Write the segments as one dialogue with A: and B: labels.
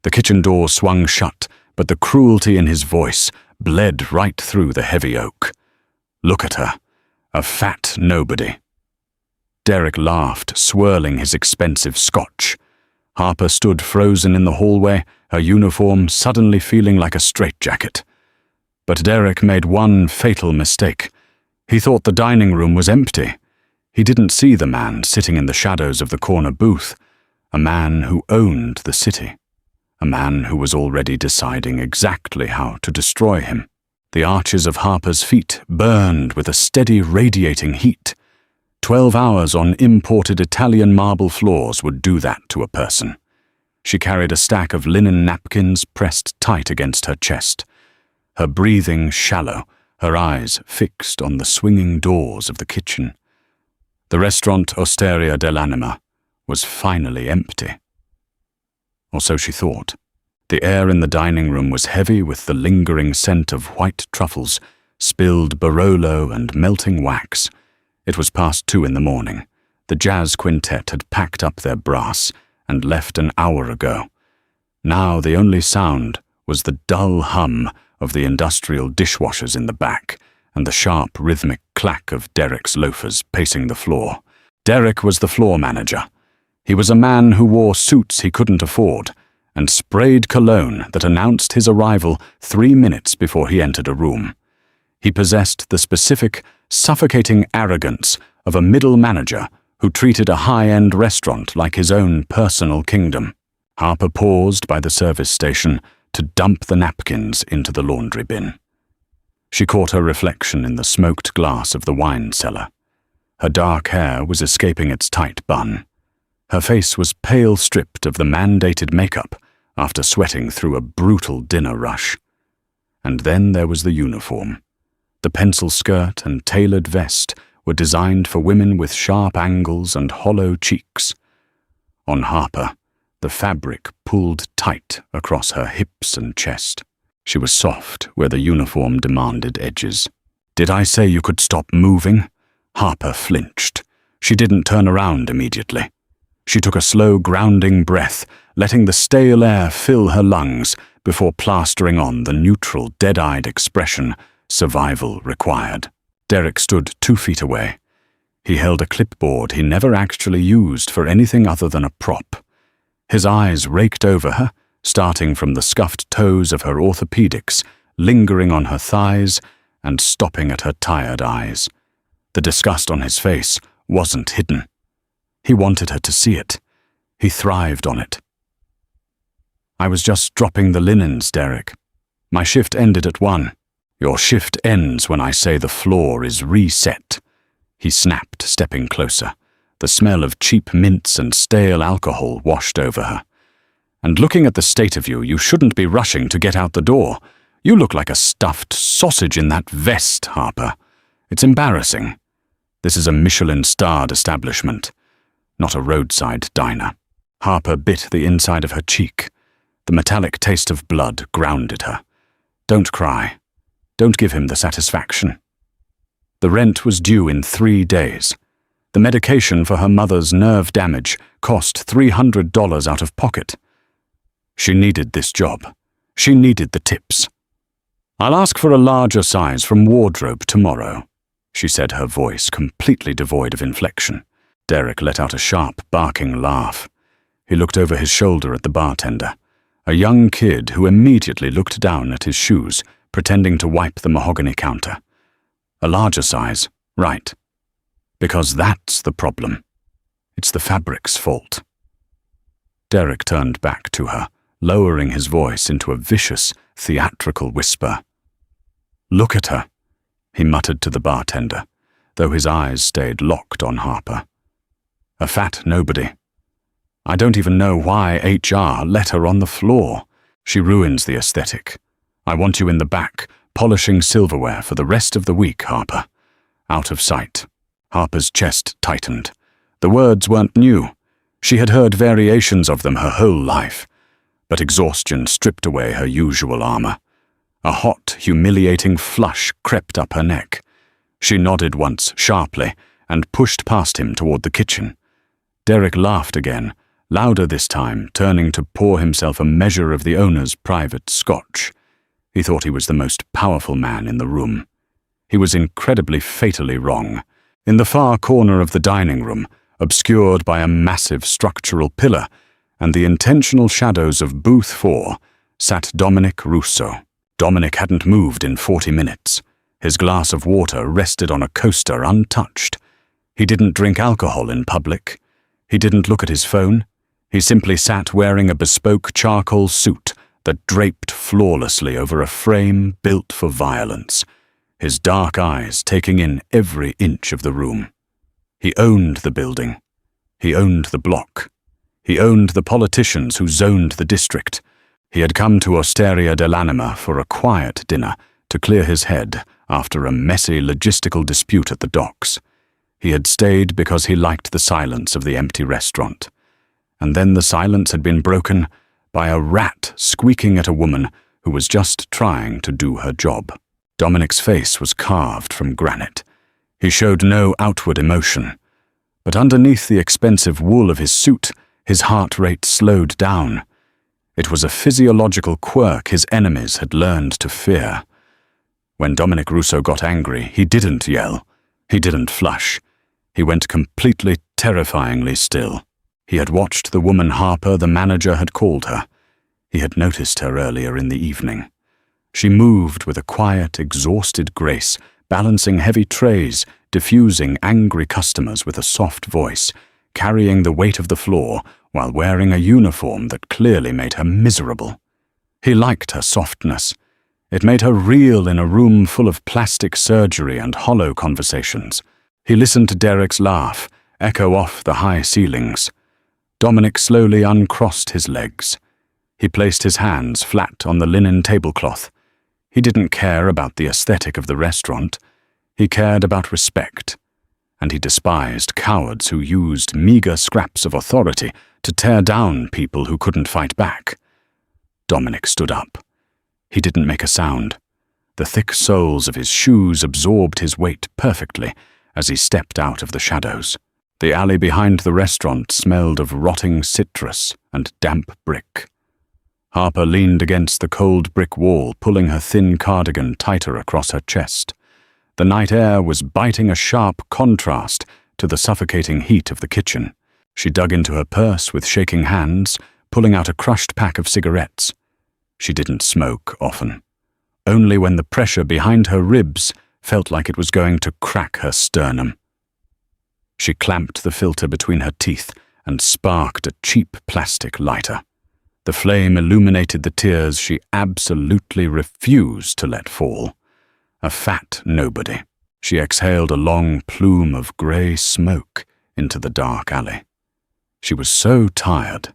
A: The kitchen door swung shut, but the cruelty in his voice bled right through the heavy oak. Look at her, a fat nobody. Derek laughed, swirling his expensive scotch. Harper stood frozen in the hallway, her uniform suddenly feeling like a straitjacket. But Derek made one fatal mistake. He thought the dining room was empty. He didn't see the man sitting in the shadows of the corner booth, a man who owned the city, a man who was already deciding exactly how to destroy him. The arches of Harper's feet burned with a steady radiating heat. 12 hours on imported Italian marble floors would do that to a person. She carried a stack of linen napkins pressed tight against her chest, her breathing shallow, her eyes fixed on the swinging doors of the kitchen. The restaurant Osteria dell'Anima was finally empty. Or so she thought. The air in the dining room was heavy with the lingering scent of white truffles, spilled Barolo and melting wax. It was past 2 in the morning. The jazz quintet had packed up their brass and left an hour ago. Now the only sound was the dull hum of the industrial dishwashers in the back and the sharp rhythmic clack of Derek's loafers pacing the floor. Derek was the floor manager. He was a man who wore suits he couldn't afford and sprayed cologne that announced his arrival 3 minutes before he entered a room. He possessed the specific, suffocating arrogance of a middle manager who treated a high-end restaurant like his own personal kingdom. Harper paused by the service station to dump the napkins into the laundry bin. She caught her reflection in the smoked glass of the wine cellar. Her dark hair was escaping its tight bun. Her face was pale stripped of the mandated makeup after sweating through a brutal dinner rush. And then there was the uniform. The pencil skirt and tailored vest were designed for women with sharp angles and hollow cheeks. On Harper, the fabric pulled tight across her hips and chest. She was soft where the uniform demanded edges. "Did I say you could stop moving?" Harper flinched. She didn't turn around immediately. She took a slow, grounding breath, letting the stale air fill her lungs before plastering on the neutral, dead-eyed expression survival required. Derek stood 2 feet away. He held a clipboard he never actually used for anything other than a prop. His eyes raked over her, starting from the scuffed toes of her orthopedics, lingering on her thighs, and stopping at her tired eyes. The disgust on his face wasn't hidden. He wanted her to see it. He thrived on it. "I was just dropping the linens, Derek. My shift ended at 1. "Your shift ends when I say the floor is reset," he snapped, stepping closer. The smell of cheap mints and stale alcohol washed over her. "And looking at the state of you, you shouldn't be rushing to get out the door. You look like a stuffed sausage in that vest, Harper. It's embarrassing. This is a Michelin-starred establishment, not a roadside diner." Harper bit the inside of her cheek. The metallic taste of blood grounded her. "Don't cry. Don't give him the satisfaction." The rent was due in 3 days. The medication for her mother's nerve damage cost $300 out of pocket. She needed this job. She needed the tips. "I'll ask for a larger size from wardrobe tomorrow," she said, her voice completely devoid of inflection. Derek let out a sharp, barking laugh. He looked over his shoulder at the bartender, a young kid who immediately looked down at his shoes, pretending to wipe the mahogany counter. A larger size, right. Because that's the problem. It's the fabric's fault. Derek turned back to her, lowering his voice into a vicious, theatrical whisper. "Look at her," he muttered to the bartender, though his eyes stayed locked on Harper. "A fat nobody. I don't even know why HR let her on the floor. She ruins the aesthetic. I want you in the back, polishing silverware for the rest of the week, Harper. Out of sight." Harper's chest tightened. The words weren't new. She had heard variations of them her whole life. But exhaustion stripped away her usual armor. A hot, humiliating flush crept up her neck. She nodded once, sharply, and pushed past him toward the kitchen. Derek laughed again, louder this time, turning to pour himself a measure of the owner's private scotch. He thought he was the most powerful man in the room. He was incredibly fatally wrong. In the far corner of the dining room, obscured by a massive structural pillar and the intentional shadows of Booth 4, sat Dominic Russo. Dominic hadn't moved in 40 minutes. His glass of water rested on a coaster untouched. He didn't drink alcohol in public. He didn't look at his phone. He simply sat wearing a bespoke charcoal suit that draped flawlessly over a frame built for violence, his dark eyes taking in every inch of the room. He owned the building. He owned the block. He owned the politicians who zoned the district. He had come to Osteria dell'Anima for a quiet dinner to clear his head after a messy logistical dispute at the docks. He had stayed because he liked the silence of the empty restaurant. And then the silence had been broken by a rat squeaking at a woman who was just trying to do her job. Dominic's face was carved from granite. He showed no outward emotion. But underneath the expensive wool of his suit, his heart rate slowed down. It was a physiological quirk his enemies had learned to fear. When Dominic Russo got angry, he didn't yell. He didn't flush. He went completely terrifyingly still. He had watched the woman Harper, the manager, had called her. He had noticed her earlier in the evening. She moved with a quiet, exhausted grace, balancing heavy trays, diffusing angry customers with a soft voice, carrying the weight of the floor while wearing a uniform that clearly made her miserable. He liked her softness. It made her real in a room full of plastic surgery and hollow conversations. He listened to Derek's laugh echo off the high ceilings. Dominic slowly uncrossed his legs. He placed his hands flat on the linen tablecloth. He didn't care about the aesthetic of the restaurant. He cared about respect. And he despised cowards who used meager scraps of authority to tear down people who couldn't fight back. Dominic stood up. He didn't make a sound. The thick soles of his shoes absorbed his weight perfectly as he stepped out of the shadows. The alley behind the restaurant smelled of rotting citrus and damp brick. Harper leaned against the cold brick wall, pulling her thin cardigan tighter across her chest. The night air was biting a sharp contrast to the suffocating heat of the kitchen. She dug into her purse with shaking hands, pulling out a crushed pack of cigarettes. She didn't smoke often. Only when the pressure behind her ribs felt like it was going to crack her sternum. She clamped the filter between her teeth and sparked a cheap plastic lighter. The flame illuminated the tears she absolutely refused to let fall. A fat nobody. She exhaled a long plume of grey smoke into the dark alley. She was so tired.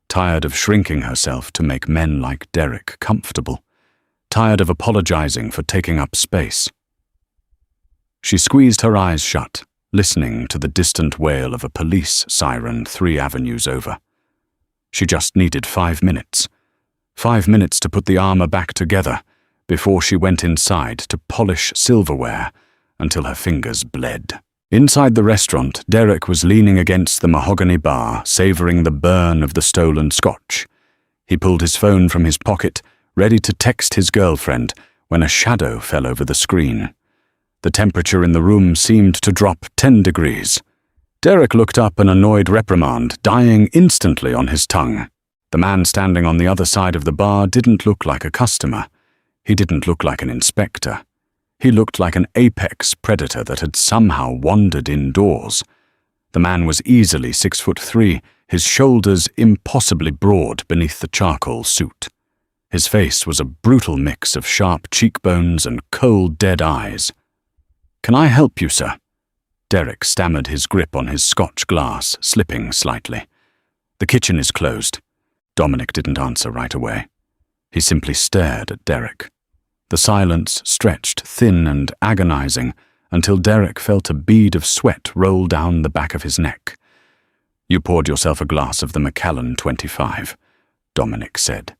A: Tired of shrinking herself to make men like Derek comfortable. Tired of apologizing for taking up space. She squeezed her eyes shut, listening to the distant wail of a police siren 3 avenues over. She just needed 5 minutes. 5 minutes to put the armor back together before she went inside to polish silverware until her fingers bled. Inside the restaurant, Derek was leaning against the mahogany bar, savoring the burn of the stolen scotch. He pulled his phone from his pocket, ready to text his girlfriend, when a shadow fell over the screen. The temperature in the room seemed to drop 10 degrees. Derek looked up, an annoyed reprimand dying instantly on his tongue. The man standing on the other side of the bar didn't look like a customer. He didn't look like an inspector. He looked like an apex predator that had somehow wandered indoors. The man was easily 6'3", his shoulders impossibly broad beneath the charcoal suit. His face was a brutal mix of sharp cheekbones and cold, dead eyes. "Can I help you, sir?" Derek stammered, his grip on his scotch glass slipping slightly. "The kitchen is closed." Dominic didn't answer right away. He simply stared at Derek. The silence stretched thin and agonizing until Derek felt a bead of sweat roll down the back of his neck. "You poured yourself a glass of the Macallan 25, Dominic said.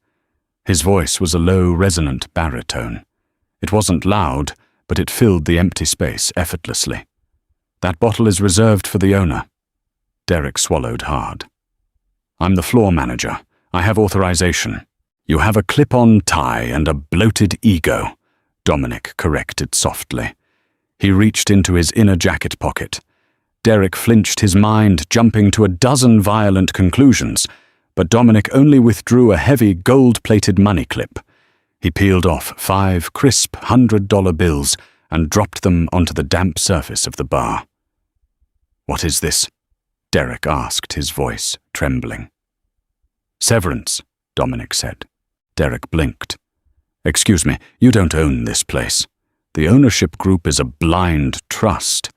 A: His voice was a low, resonant baritone. It wasn't loud, but it filled the empty space effortlessly. "That bottle is reserved for the owner." Derek swallowed hard. I'm the floor manager. I have authorization. You have a clip-on tie and a bloated ego, Dominic corrected softly. He reached into his inner jacket pocket. Derek flinched, his mind jumping to a dozen violent conclusions, but Dominic only withdrew a heavy gold-plated money clip. He peeled off 5 crisp $100 bills and dropped them onto the damp surface of the bar. "What is this?" Derek asked, his voice trembling. "Severance," Dominic said. Derek blinked. "Excuse me, you don't own this place. The ownership group is a blind trust.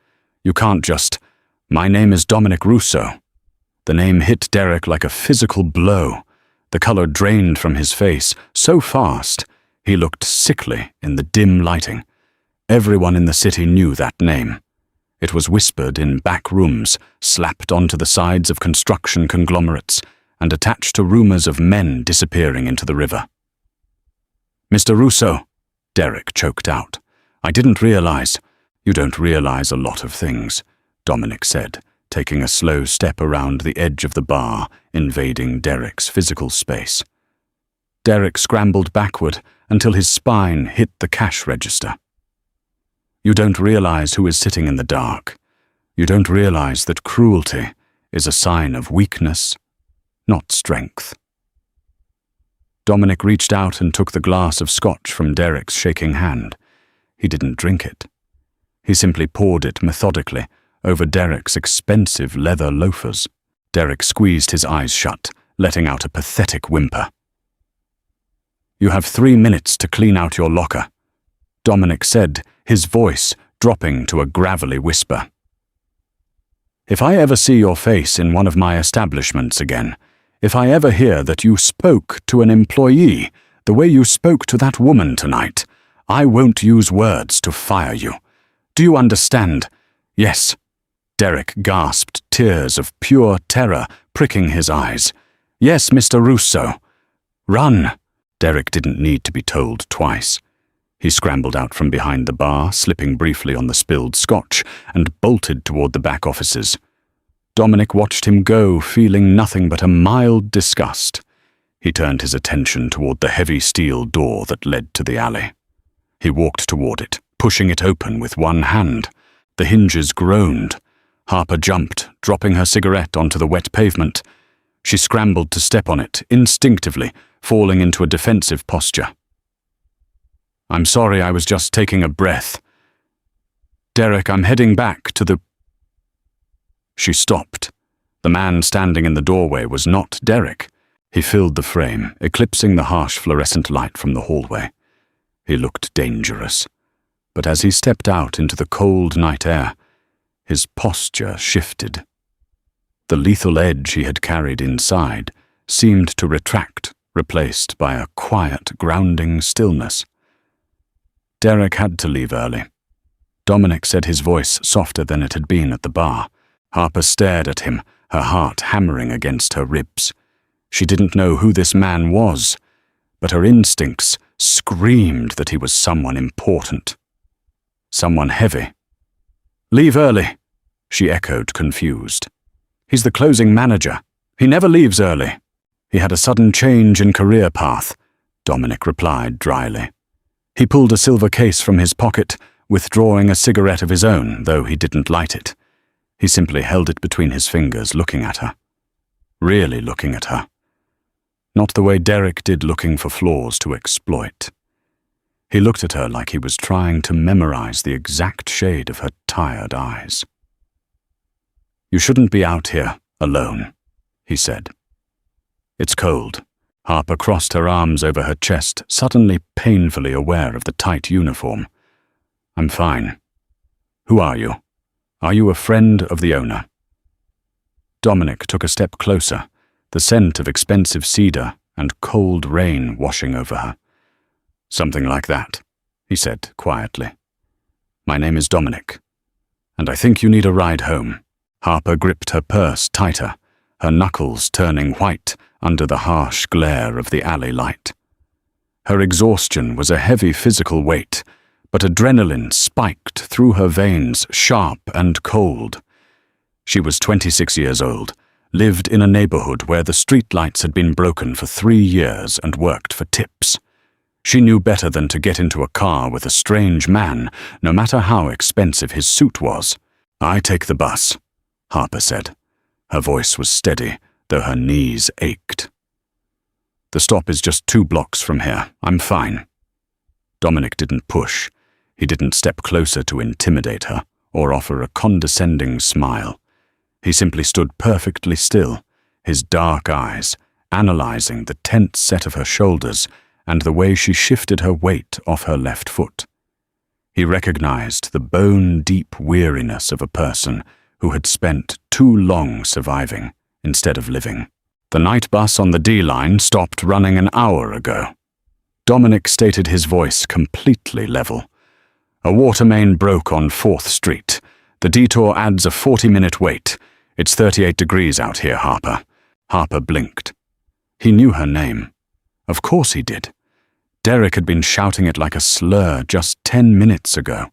A: You can't just— My name is Dominic Russo." The name hit Derek like a physical blow. The color drained from his face so fast he looked sickly in the dim lighting. Everyone in the city knew that name. It was whispered in back rooms, slapped onto the sides of construction conglomerates, and attached to rumors of men disappearing into the river. "Mr. Russo," Derek choked out. "I didn't realize—" "You don't realize a lot of things," Dominic said, taking a slow step around the edge of the bar, invading Derek's physical space. Derek scrambled backward until his spine hit the cash register. "You don't realize who is sitting in the dark. You don't realize that cruelty is a sign of weakness, not strength." Dominic reached out and took the glass of scotch from Derek's shaking hand. He didn't drink it. He simply poured it methodically over Derek's expensive leather loafers. Derek squeezed his eyes shut, letting out a pathetic whimper. "You have 3 minutes to clean out your locker," Dominic said, his voice dropping to a gravelly whisper. "If I ever see your face in one of my establishments again, if I ever hear that you spoke to an employee the way you spoke to that woman tonight, I won't use words to fire you. Do you understand?" "Yes." Derek gasped, tears of pure terror pricking his eyes. "Yes, Mr. Russo." "Run!" Derek didn't need to be told twice. He scrambled out from behind the bar, slipping briefly on the spilled scotch, and bolted toward the back offices. Dominic watched him go, feeling nothing but a mild disgust. He turned his attention toward the heavy steel door that led to the alley. He walked toward it, pushing it open with one hand. The hinges groaned. Harper jumped, dropping her cigarette onto the wet pavement. She scrambled to step on it, instinctively, falling into a defensive posture. "I'm sorry, I was just taking a breath. Derek, I'm heading back to the—" She stopped. The man standing in the doorway was not Derek. He filled the frame, eclipsing the harsh fluorescent light from the hallway. He looked dangerous. But as he stepped out into the cold night air, his posture shifted. The lethal edge he had carried inside seemed to retract, replaced by a quiet, grounding stillness. Derek had to leave early. Dominic said, his voice softer than it had been at the bar. Harper stared at him, her heart hammering against her ribs. She didn't know who this man was, but her instincts screamed that he was someone important. Someone heavy. "Leave early," she echoed, confused. "He's the closing manager. He never leaves early." "He had a sudden change in career path," Dominic replied dryly. He pulled a silver case from his pocket, withdrawing a cigarette of his own, though he didn't light it. He simply held it between his fingers, looking at her. Really looking at her. Not the way Derek did, looking for flaws to exploit. He looked at her like he was trying to memorize the exact shade of her tired eyes. "You shouldn't be out here alone," he said. "It's cold." Harper crossed her arms over her chest, suddenly painfully aware of the tight uniform. "I'm fine. Who are you? Are you a friend of the owner?" Dominic took a step closer, the scent of expensive cedar and cold rain washing over her. "Something like that," he said quietly. "My name is Dominic, and I think you need a ride home." Harper gripped her purse tighter, her knuckles turning white under the harsh glare of the alley light. Her exhaustion was a heavy physical weight, but adrenaline spiked through her veins, sharp and cold. She was 26 years old, lived in a neighborhood where the streetlights had been broken for 3 years and worked for tips. She knew better than to get into a car with a strange man, no matter how expensive his suit was. "I take the bus," Harper said. Her voice was steady, though her knees ached. "The stop is just 2 blocks from here. I'm fine." Dominic didn't push. He didn't step closer to intimidate her or offer a condescending smile. He simply stood perfectly still, his dark eyes analyzing the tense set of her shoulders and the way she shifted her weight off her left foot. He recognized the bone-deep weariness of a person who had spent too long surviving instead of living. The night bus on the D line stopped running an hour ago. Dominic stated, his voice completely level. "A water main broke on 4th Street. The detour adds a 40-minute wait. It's 38 degrees out here, Harper." Harper blinked. He knew her name. Of course he did. Derek had been shouting it like a slur just 10 minutes ago.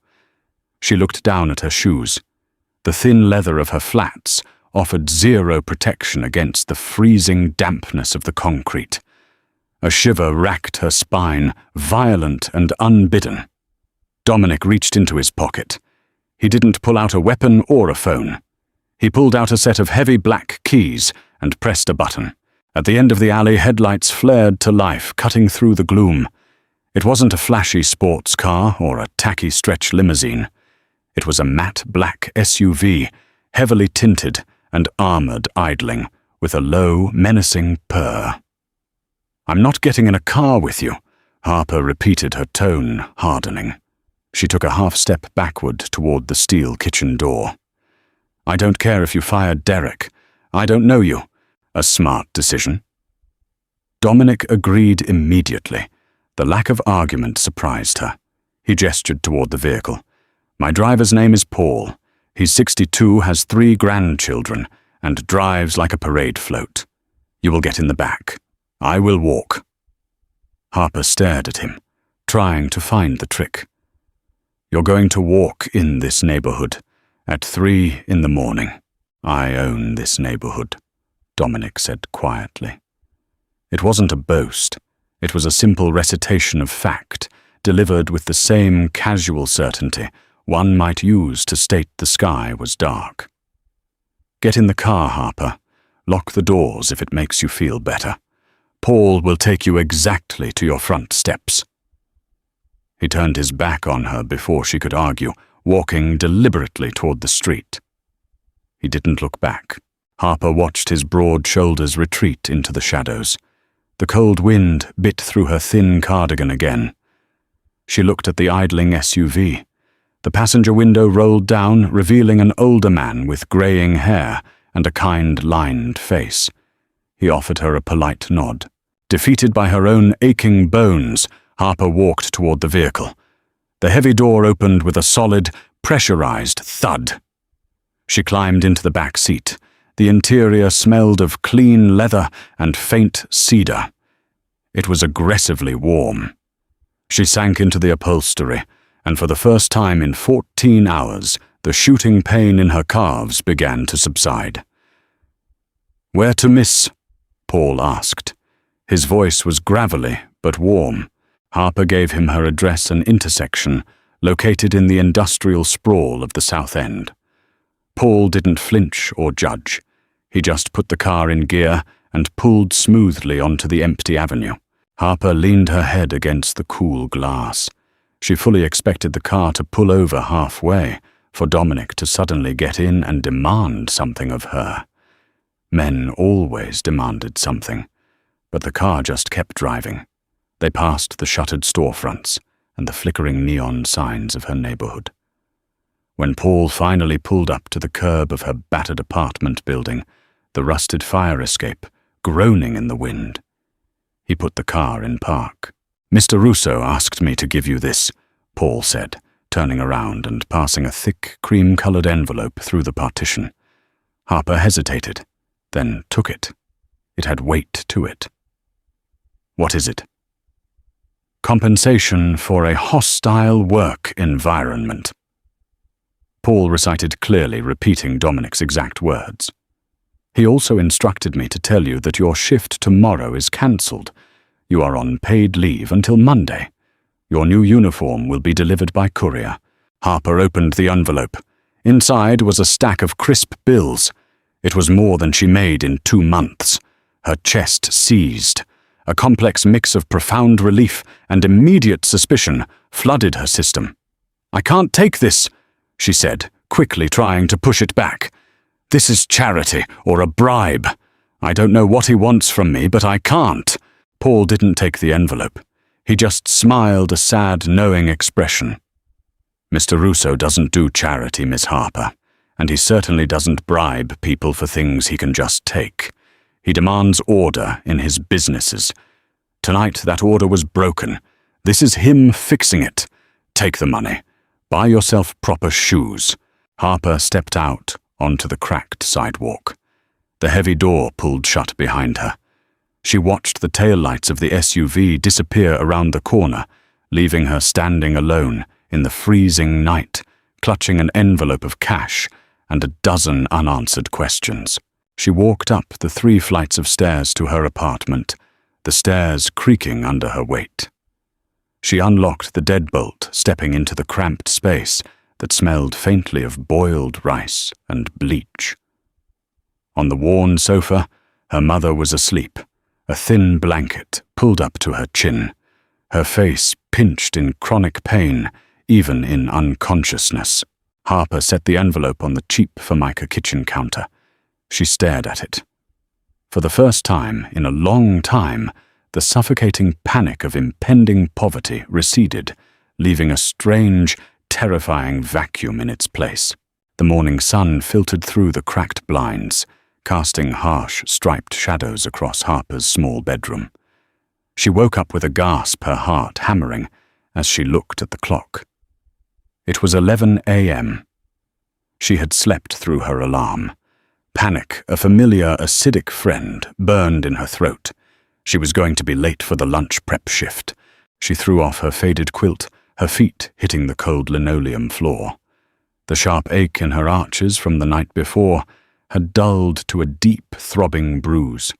A: She looked down at her shoes. The thin leather of her flats offered zero protection against the freezing dampness of the concrete. A shiver racked her spine, violent and unbidden. Dominic reached into his pocket. He didn't pull out a weapon or a phone. He pulled out a set of heavy black keys and pressed a button. At the end of the alley, headlights flared to life, cutting through the gloom. It wasn't a flashy sports car or a tacky stretch limousine. It was a matte black SUV, heavily tinted and armored, idling, with a low, menacing purr. "I'm not getting in a car with you," Harper repeated, her tone hardening. She took a half step backward toward the steel kitchen door. "I don't care if you fired Derek. I don't know you. A smart decision." Dominic agreed immediately. The lack of argument surprised her. He gestured toward the vehicle. "My driver's name is Paul. He's 62, has 3 grandchildren, and drives like a parade float. You will get in the back. I will walk." Harper stared at him, trying to find the trick. "You're going to walk in this neighborhood at 3 in the morning. I own this neighborhood," Dominic said quietly. It wasn't a boast. It was a simple recitation of fact, delivered with the same casual certainty one might use to state the sky was dark. "Get in the car, Harper. Lock the doors if it makes you feel better. Paul will take you exactly to your front steps." He turned his back on her before she could argue, walking deliberately toward the street. He didn't look back. Harper watched his broad shoulders retreat into the shadows. The cold wind bit through her thin cardigan again. She looked at the idling SUV. The passenger window rolled down, revealing an older man with graying hair and a kind, lined face. He offered her a polite nod. Defeated by her own aching bones, Harper walked toward the vehicle. The heavy door opened with a solid, pressurized thud. She climbed into the back seat. The interior smelled of clean leather and faint cedar. It was aggressively warm. She sank into the upholstery, and for the first time in 14 hours, the shooting pain in her calves began to subside. "Where to, miss?" Paul asked. His voice was gravelly but warm. Harper gave him her address and intersection, located in the industrial sprawl of the South End. Paul didn't flinch or judge. He just put the car in gear and pulled smoothly onto the empty avenue. Harper leaned her head against the cool glass. She fully expected the car to pull over halfway, for Dominic to suddenly get in and demand something of her. Men always demanded something, but the car just kept driving. They passed the shuttered storefronts and the flickering neon signs of her neighborhood. When Paul finally pulled up to the curb of her battered apartment building, the rusted fire escape groaning in the wind, he put the car in park. "Mr. Russo asked me to give you this," Paul said, turning around and passing a thick, cream-colored envelope through the partition. Harper hesitated, then took it. It had weight to it. "What is it?" "Compensation for a hostile work environment." Paul recited clearly, repeating Dominic's exact words. He also instructed me to tell you that your shift tomorrow is cancelled. You are on paid leave until Monday. Your new uniform will be delivered by courier." Harper opened the envelope. Inside was a stack of crisp bills. It was more than she made in 2 months. Her chest seized. A complex mix of profound relief and immediate suspicion flooded her system. "I can't take this," she said, quickly trying to push it back. "This is charity or a bribe. I don't know what he wants from me, but I can't." Paul didn't take the envelope. He just smiled a sad, knowing expression. "Mr. Russo doesn't do charity, Miss Harper, and he certainly doesn't bribe people for things he can just take. He demands order in his businesses. Tonight that order was broken. This is him fixing it. Take the money. Buy yourself proper shoes." Harper stepped out onto the cracked sidewalk. The heavy door pulled shut behind her. She watched the taillights of the SUV disappear around the corner, leaving her standing alone in the freezing night, clutching an envelope of cash and a dozen unanswered questions. She walked up the 3 flights of stairs to her apartment, the stairs creaking under her weight. She unlocked the deadbolt, stepping into the cramped space that smelled faintly of boiled rice and bleach. On the worn sofa, her mother was asleep, a thin blanket pulled up to her chin, her face pinched in chronic pain, even in unconsciousness. Harper set the envelope on the cheap Formica kitchen counter. She stared at it. For the first time in a long time, the suffocating panic of impending poverty receded, leaving a strange, terrifying vacuum in its place. The morning sun filtered through the cracked blinds, casting harsh, striped shadows across Harper's small bedroom. She woke up with a gasp, her heart hammering, as she looked at the clock. It was 11 a.m. She had slept through her alarm. Panic, a familiar, acidic friend, burned in her throat. She was going to be late for the lunch prep shift. She threw off her faded quilt, her feet hitting the cold linoleum floor. The sharp ache in her arches from the night before had dulled to a deep, throbbing bruise.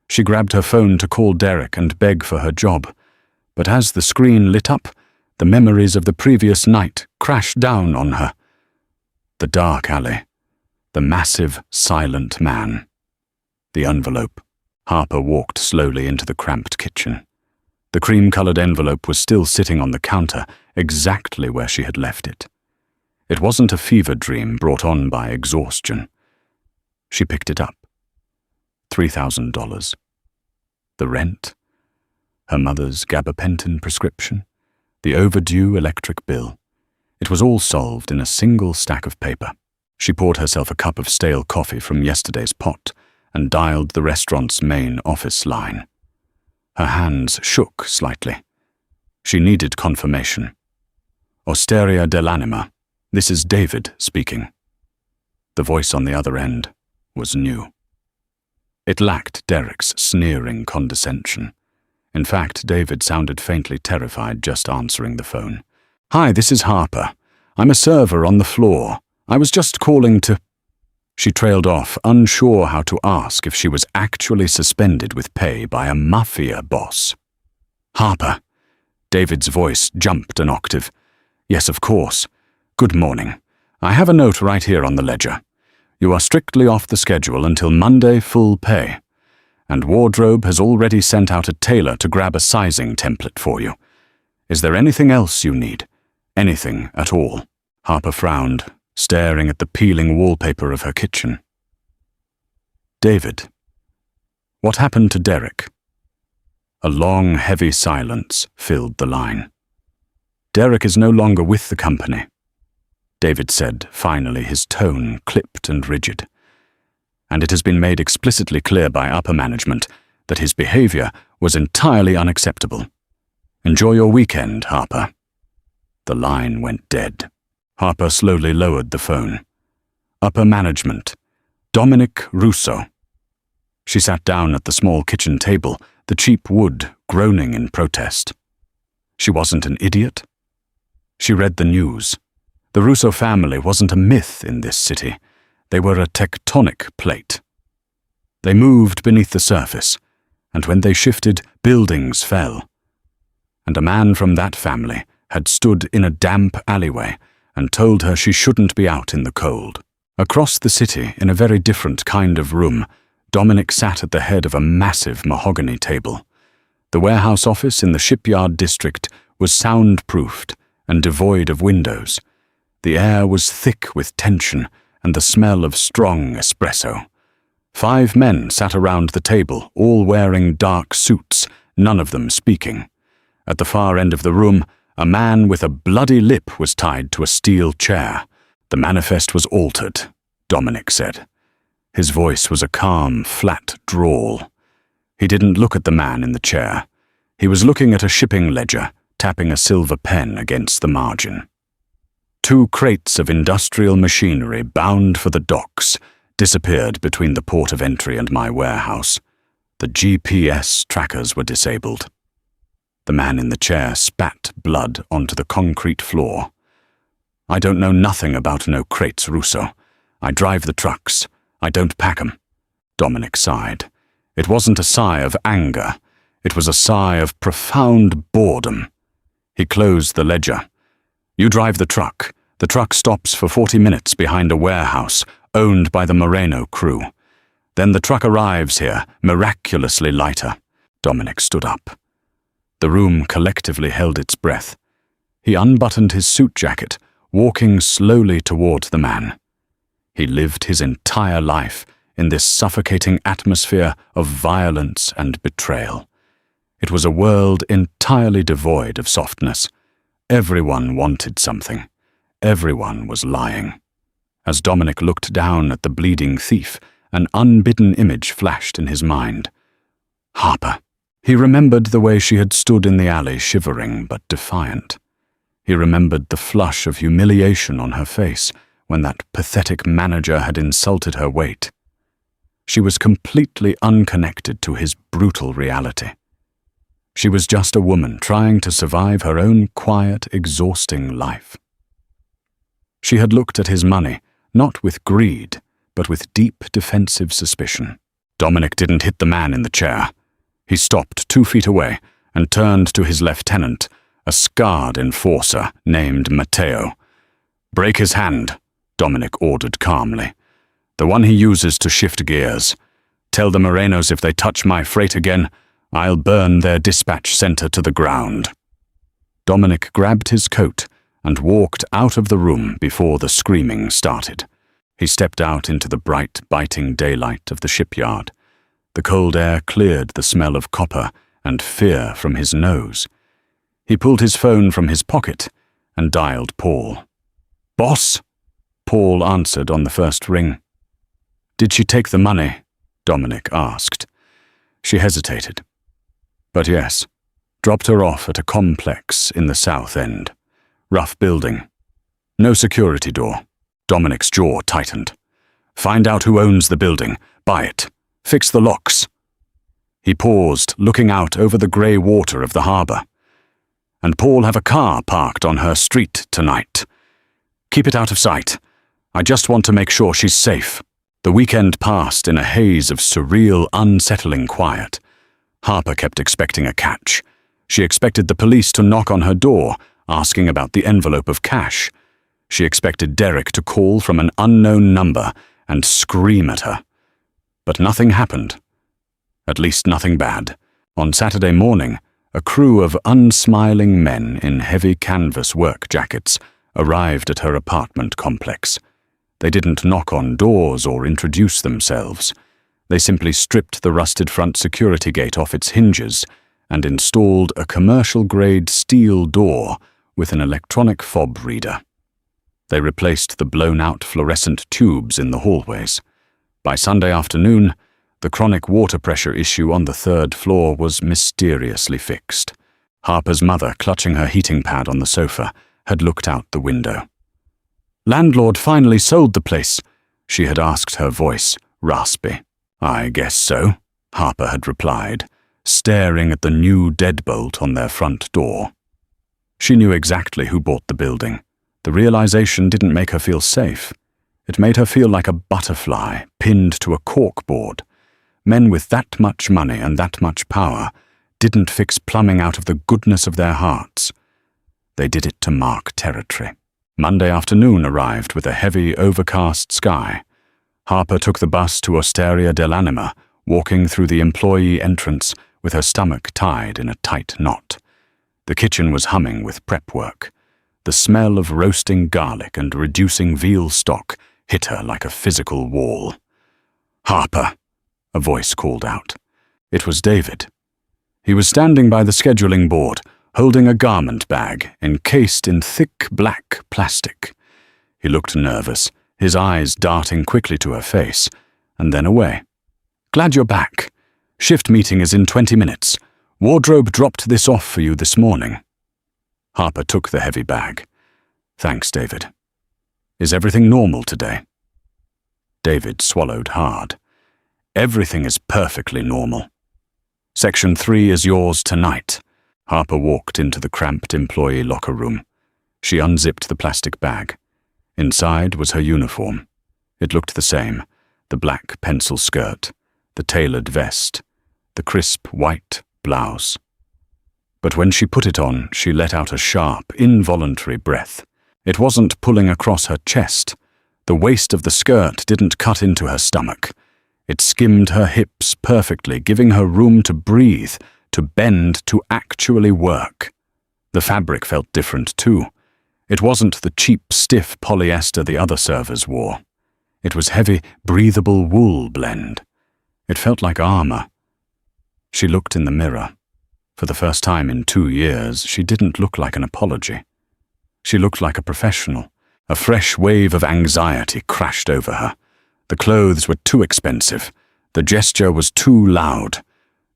A: She grabbed her phone to call Derek and beg for her job, but as the screen lit up, the memories of the previous night crashed down on her. The dark alley, the massive, silent man, the envelope. Harper walked slowly into the cramped kitchen. The cream-colored envelope was still sitting on the counter, exactly where she had left it. It wasn't a fever dream brought on by exhaustion. She picked it up. $3,000. The rent, her mother's gabapentin prescription, the overdue electric bill. It was all solved in a single stack of paper. She poured herself a cup of stale coffee from yesterday's pot and dialed the restaurant's main office line. Her hands shook slightly. She needed confirmation. "Osteria dell'anima, this is David speaking." The voice on the other end was new. It lacked Derek's sneering condescension. In fact, David sounded faintly terrified just answering the phone. "Hi, this is Harper. I'm a server on the floor. I was just calling to—" She trailed off, unsure how to ask if she was actually suspended with pay by a Mafia Boss. "Harper." David's voice jumped an octave. "Yes, of course. Good morning. I have a note right here on the ledger. You are strictly off the schedule until Monday, full pay. And wardrobe has already sent out a tailor to grab a sizing template for you. Is there anything else you need? Anything at all?" Harper frowned, staring at the peeling wallpaper of her kitchen. "David, what happened to Derek?" A long, heavy silence filled the line. "Derek is no longer with the company," David said, finally, his tone clipped and rigid. "And it has been made explicitly clear by upper management that his behavior was entirely unacceptable. Enjoy your weekend, Harper." The line went dead. Harper slowly lowered the phone. Upper management. Dominic Russo. She sat down at the small kitchen table, the cheap wood groaning in protest. She wasn't an idiot. She read the news. The Russo family wasn't a myth in this city. They were a tectonic plate. They moved beneath the surface, and when they shifted, buildings fell. And a man from that family had stood in a damp alleyway and told her she shouldn't be out in the cold. Across the city, in a very different kind of room, Dominic sat at the head of a massive mahogany table. The warehouse office in the shipyard district was soundproofed and devoid of windows. The air was thick with tension and the smell of strong espresso. 5 men sat around the table, all wearing dark suits, none of them speaking. At the far end of the room, a man with a bloody lip was tied to a steel chair. The manifest was altered, Dominic said. His voice was a calm, flat drawl. He didn't look at the man in the chair. He was looking at a shipping ledger, tapping a silver pen against the margin. 2 crates of industrial machinery bound for the docks disappeared between the port of entry and my warehouse. The GPS trackers were disabled. The man in the chair spat blood onto the concrete floor. I don't know nothing about no crates, Russo. I drive the trucks. I don't pack 'em. Dominic sighed. It wasn't a sigh of anger. It was a sigh of profound boredom. He closed the ledger. You drive the truck. The truck stops for 40 minutes behind a warehouse owned by the Moreno crew. Then the truck arrives here, miraculously lighter. Dominic stood up. The room collectively held its breath. He unbuttoned his suit jacket, walking slowly toward the man. He lived his entire life in this suffocating atmosphere of violence and betrayal. It was a world entirely devoid of softness. Everyone wanted something. Everyone was lying. As Dominic looked down at the bleeding thief, an unbidden image flashed in his mind. Harper. He remembered the way she had stood in the alley, shivering but defiant. He remembered the flush of humiliation on her face when that pathetic manager had insulted her weight. She was completely unconnected to his brutal reality. She was just a woman trying to survive her own quiet, exhausting life. She had looked at his money, not with greed, but with deep defensive suspicion. Dominic didn't hit the man in the chair. He stopped 2 feet away and turned to his lieutenant, a scarred enforcer named Matteo. Break his hand, Dominic ordered calmly. The one he uses to shift gears. Tell the Morenos if they touch my freight again, I'll burn their dispatch center to the ground. Dominic grabbed his coat and walked out of the room before the screaming started. He stepped out into the bright, biting daylight of the shipyard. The cold air cleared the smell of copper and fear from his nose. He pulled his phone from his pocket and dialed Paul. Boss? Paul answered on the first ring. Did she take the money? Dominic asked. She hesitated. But yes, dropped her off at a complex in the south end. Rough building. No security door. Dominic's jaw tightened. Find out who owns the building. Buy it. Fix the locks. He paused, looking out over the grey water of the harbour. And Paul have a car parked on her street tonight. Keep it out of sight. I just want to make sure she's safe. The weekend passed in a haze of surreal, unsettling quiet. Harper kept expecting a catch. She expected the police to knock on her door, asking about the envelope of cash. She expected Derek to call from an unknown number and scream at her. But nothing happened. At least nothing bad. On Saturday morning, a crew of unsmiling men in heavy canvas work jackets arrived at her apartment complex. They didn't knock on doors or introduce themselves. They simply stripped the rusted front security gate off its hinges and installed a commercial-grade steel door with an electronic fob reader. They replaced the blown-out fluorescent tubes in the hallways. By Sunday afternoon, the chronic water pressure issue on the 3rd floor was mysteriously fixed. Harper's mother, clutching her heating pad on the sofa, had looked out the window. Landlord finally sold the place, she had asked, her voice raspy. I guess so, Harper had replied, staring at the new deadbolt on their front door. She knew exactly who bought the building. The realization didn't make her feel safe. It made her feel like a butterfly pinned to a corkboard. Men with that much money and that much power didn't fix plumbing out of the goodness of their hearts. They did it to mark territory. Monday afternoon arrived with a heavy, overcast sky. Harper took the bus to Osteria dell'Anima, walking through the employee entrance with her stomach tied in a tight knot. The kitchen was humming with prep work. The smell of roasting garlic and reducing veal stock hit her like a physical wall. "Harper," a voice called out. It was David. He was standing by the scheduling board, holding a garment bag encased in thick black plastic. He looked nervous, his eyes darting quickly to her face, and then away. "Glad you're back. Shift meeting is in 20 minutes. Wardrobe dropped this off for you this morning." Harper took the heavy bag. "Thanks, David. Is everything normal today?" David swallowed hard. "Everything is perfectly normal. Section 3 is yours tonight." Harper walked into the cramped employee locker room. She unzipped the plastic bag. Inside was her uniform. It looked the same, the black pencil skirt, the tailored vest, the crisp white blouse. But when she put it on, she let out a sharp, involuntary breath. It wasn't pulling across her chest. The waist of the skirt didn't cut into her stomach. It skimmed her hips perfectly, giving her room to breathe, to bend, to actually work. The fabric felt different too. It wasn't the cheap, stiff polyester the other servers wore. It was heavy, breathable wool blend. It felt like armor. She looked in the mirror. For the first time in 2 years, she didn't look like an apology. She looked like a professional. A fresh wave of anxiety crashed over her. The clothes were too expensive. The gesture was too loud.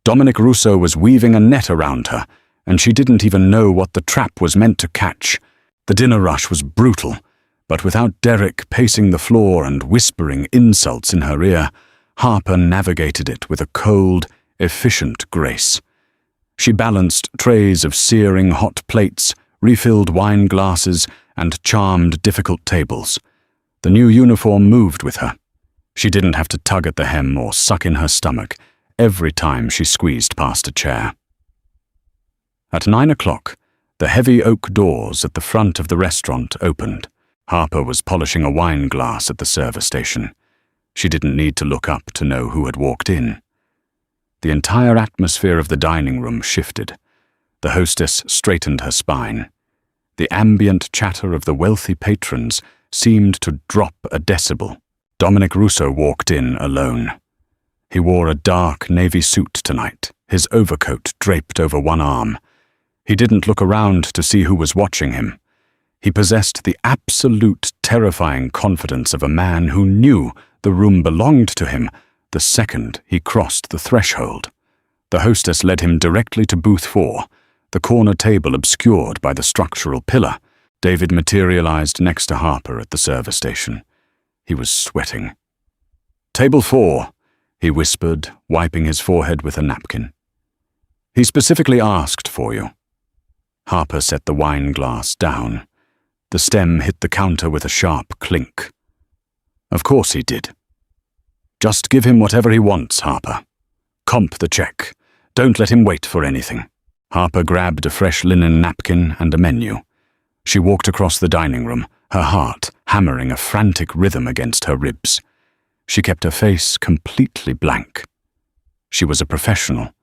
A: Dominic Russo was weaving a net around her, and she didn't even know what the trap was meant to catch. The dinner rush was brutal, but without Derek pacing the floor and whispering insults in her ear, Harper navigated it with a cold, efficient grace. She balanced trays of searing hot plates, refilled wine glasses, and charmed difficult tables. The new uniform moved with her. She didn't have to tug at the hem or suck in her stomach every time she squeezed past a chair. At 9 o'clock, the heavy oak doors at the front of the restaurant opened. Harper was polishing a wine glass at the server station. She didn't need to look up to know who had walked in. The entire atmosphere of the dining room shifted. The hostess straightened her spine. The ambient chatter of the wealthy patrons seemed to drop a decibel. Dominic Russo walked in alone. He wore a dark navy suit tonight, his overcoat draped over one arm. He didn't look around to see who was watching him. He possessed the absolute terrifying confidence of a man who knew the room belonged to him the second he crossed the threshold. The hostess led him directly to booth 4, the corner table obscured by the structural pillar. David materialized next to Harper at the server station. He was sweating. "Table 4, he whispered, wiping his forehead with a napkin. "He specifically asked for you." Harper set the wine glass down. The stem hit the counter with a sharp clink. "Of course he did. Just give him whatever he wants, Harper. Comp the check. Don't let him wait for anything." Harper grabbed a fresh linen napkin and a menu. She walked across the dining room, her heart hammering a frantic rhythm against her ribs. She kept her face completely blank. She was a professional.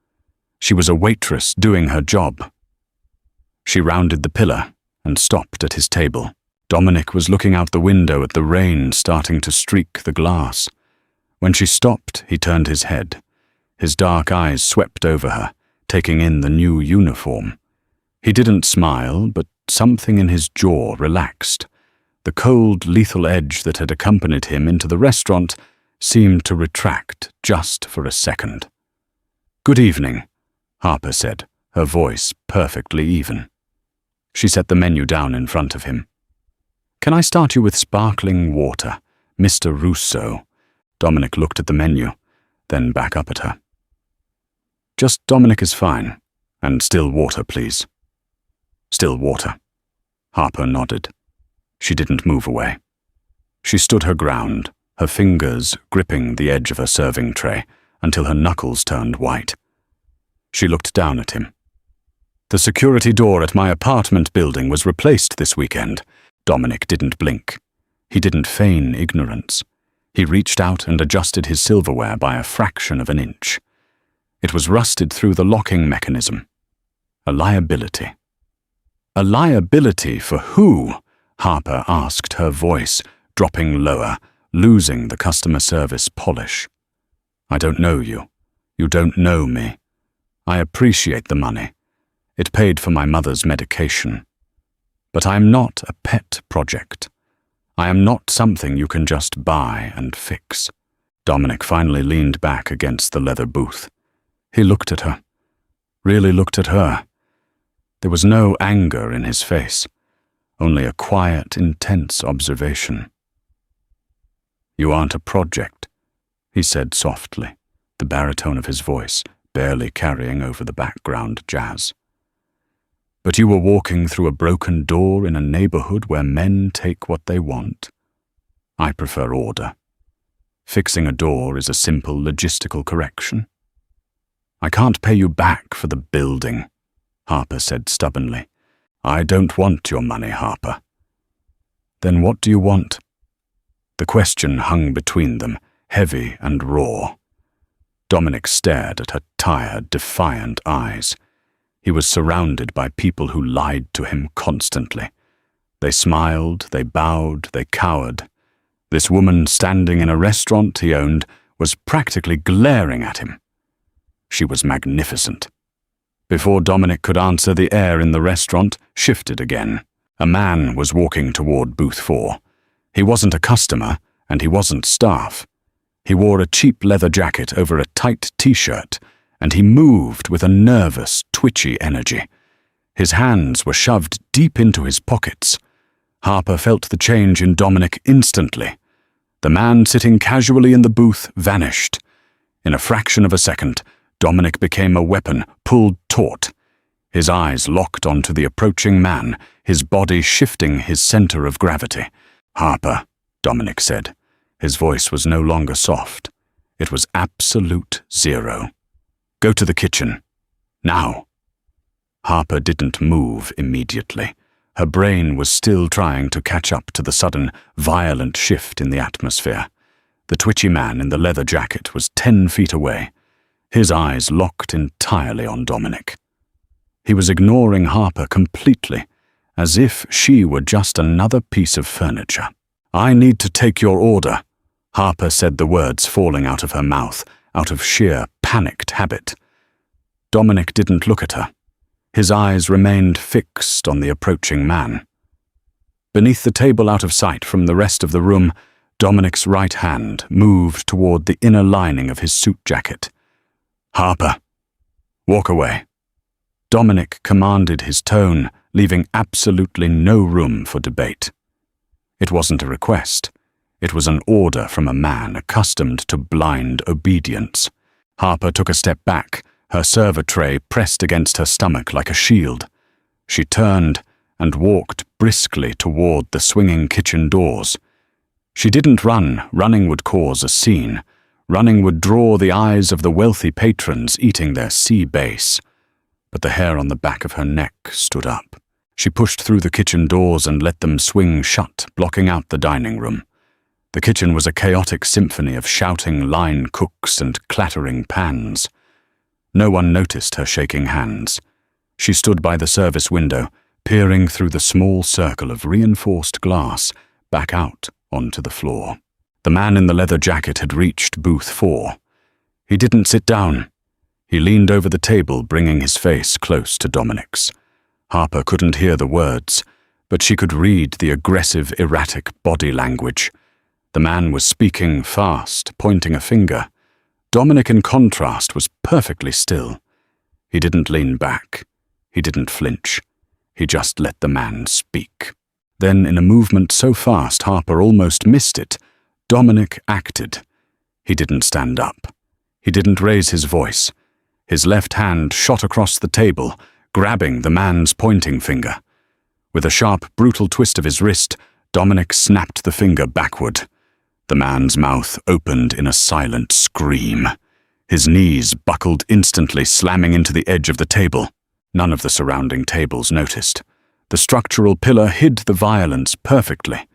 A: She was a waitress doing her job. She rounded the pillar and stopped at his table. Dominic was looking out the window at the rain starting to streak the glass. When she stopped, he turned his head. His dark eyes swept over her, taking in the new uniform. He didn't smile, but something in his jaw relaxed. The cold, lethal edge that had accompanied him into the restaurant seemed to retract just for a second. "Good evening," Harper said, her voice perfectly even. She set the menu down in front of him. "Can I start you with sparkling water, Mr. Russo?" Dominic looked at the menu, then back up at her. "Just Dominic is fine, and still water, please." "Still water." Harper nodded. She didn't move away. She stood her ground, her fingers gripping the edge of her serving tray, until her knuckles turned white. She looked down at him. The security door at my apartment building was replaced this weekend. Dominic didn't blink. He didn't feign ignorance. He reached out and adjusted his silverware by a fraction of an inch. It was rusted through the locking mechanism. A liability. A liability for who? Harper asked, her voice dropping lower, losing the customer service polish. I don't know you. You don't know me. I appreciate the money. It paid for my mother's medication. But I am not a pet project. I am not something you can just buy and fix. Dominic finally leaned back against the leather booth. He looked at her. Really looked at her. There was no anger in his face, only a quiet, intense observation. You aren't a project, he said softly, the baritone of his voice barely carrying over the background jazz. But you were walking through a broken door in a neighborhood where men take what they want. I prefer order. Fixing a door is a simple logistical correction. I can't pay you back for the building, Harper said stubbornly. I don't want your money, Harper. Then what do you want? The question hung between them, heavy and raw. Dominic stared at her tired, defiant eyes. He was surrounded by people who lied to him constantly. They smiled, they bowed, they cowered. This woman standing in a restaurant he owned was practically glaring at him. She was magnificent. Before Dominic could answer, the air in the restaurant shifted again. A man was walking toward booth 4. He wasn't a customer, and he wasn't staff. He wore a cheap leather jacket over a tight t-shirt, and he moved with a nervous, twitchy energy. His hands were shoved deep into his pockets. Harper felt the change in Dominic instantly. The man sitting casually in the booth vanished. In a fraction of a second, Dominic became a weapon, pulled taut. His eyes locked onto the approaching man, his body shifting his center of gravity. Harper, Dominic said. His voice was no longer soft. It was absolute zero. Go to the kitchen. Now. Harper didn't move immediately. Her brain was still trying to catch up to the sudden, violent shift in the atmosphere. The twitchy man in the leather jacket was 10 feet away. His eyes locked entirely on Dominic. He was ignoring Harper completely, as if she were just another piece of furniture. I need to take your order, Harper said, the words falling out of her mouth, out of sheer, panicked habit. Dominic didn't look at her. His eyes remained fixed on the approaching man. Beneath the table out of sight from the rest of the room, Dominic's right hand moved toward the inner lining of his suit jacket. Harper, walk away. Dominic commanded his tone, leaving absolutely no room for debate. It wasn't a request. It was an order from a man accustomed to blind obedience. Harper took a step back, her server tray pressed against her stomach like a shield. She turned and walked briskly toward the swinging kitchen doors. She didn't run. Running would cause a scene. Running would draw the eyes of the wealthy patrons eating their sea base. But the hair on the back of her neck stood up. She pushed through the kitchen doors and let them swing shut, blocking out the dining room. The kitchen was a chaotic symphony of shouting line cooks and clattering pans. No one noticed her shaking hands. She stood by the service window, peering through the small circle of reinforced glass back out onto the floor. The man in the leather jacket had reached booth 4. He didn't sit down. He leaned over the table, bringing his face close to Dominic's. Harper couldn't hear the words, but she could read the aggressive, erratic body language. The man was speaking fast, pointing a finger. Dominic, in contrast, was perfectly still. He didn't lean back. He didn't flinch. He just let the man speak. Then, in a movement so fast Harper almost missed it, Dominic acted. He didn't stand up. He didn't raise his voice. His left hand shot across the table, grabbing the man's pointing finger. With a sharp, brutal twist of his wrist, Dominic snapped the finger backward. The man's mouth opened in a silent scream. His knees buckled instantly, slamming into the edge of the table. None of the surrounding tables noticed. The structural pillar hid the violence perfectly.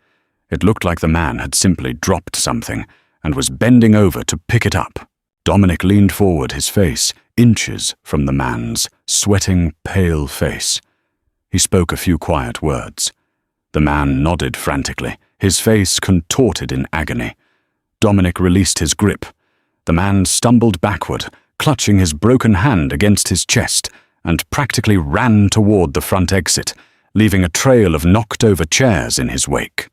A: It looked like the man had simply dropped something and was bending over to pick it up. Dominic leaned forward, his face inches from the man's sweating, pale face. He spoke a few quiet words. The man nodded frantically, his face contorted in agony. Dominic released his grip. The man stumbled backward, clutching his broken hand against his chest, and practically ran toward the front exit, leaving a trail of knocked-over chairs in his wake.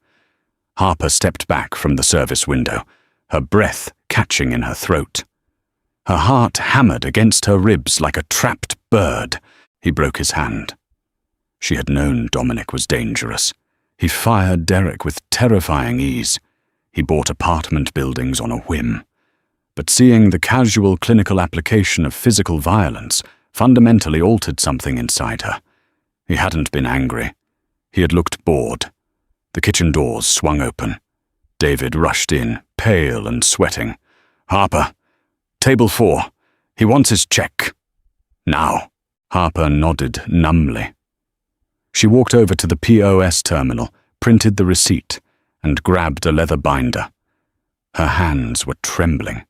A: Harper stepped back from the service window, her breath catching in her throat. Her heart hammered against her ribs like a trapped bird. He broke his hand. She had known Dominic was dangerous. He fired Derek with terrifying ease. He bought apartment buildings on a whim. But seeing the casual clinical application of physical violence fundamentally altered something inside her. He hadn't been angry. He had looked bored. The kitchen doors swung open. David rushed in, pale and sweating. "Harper, table 4. He wants his check. Now." Harper nodded numbly. She walked over to the POS terminal, printed the receipt, and grabbed a leather binder. Her hands were trembling.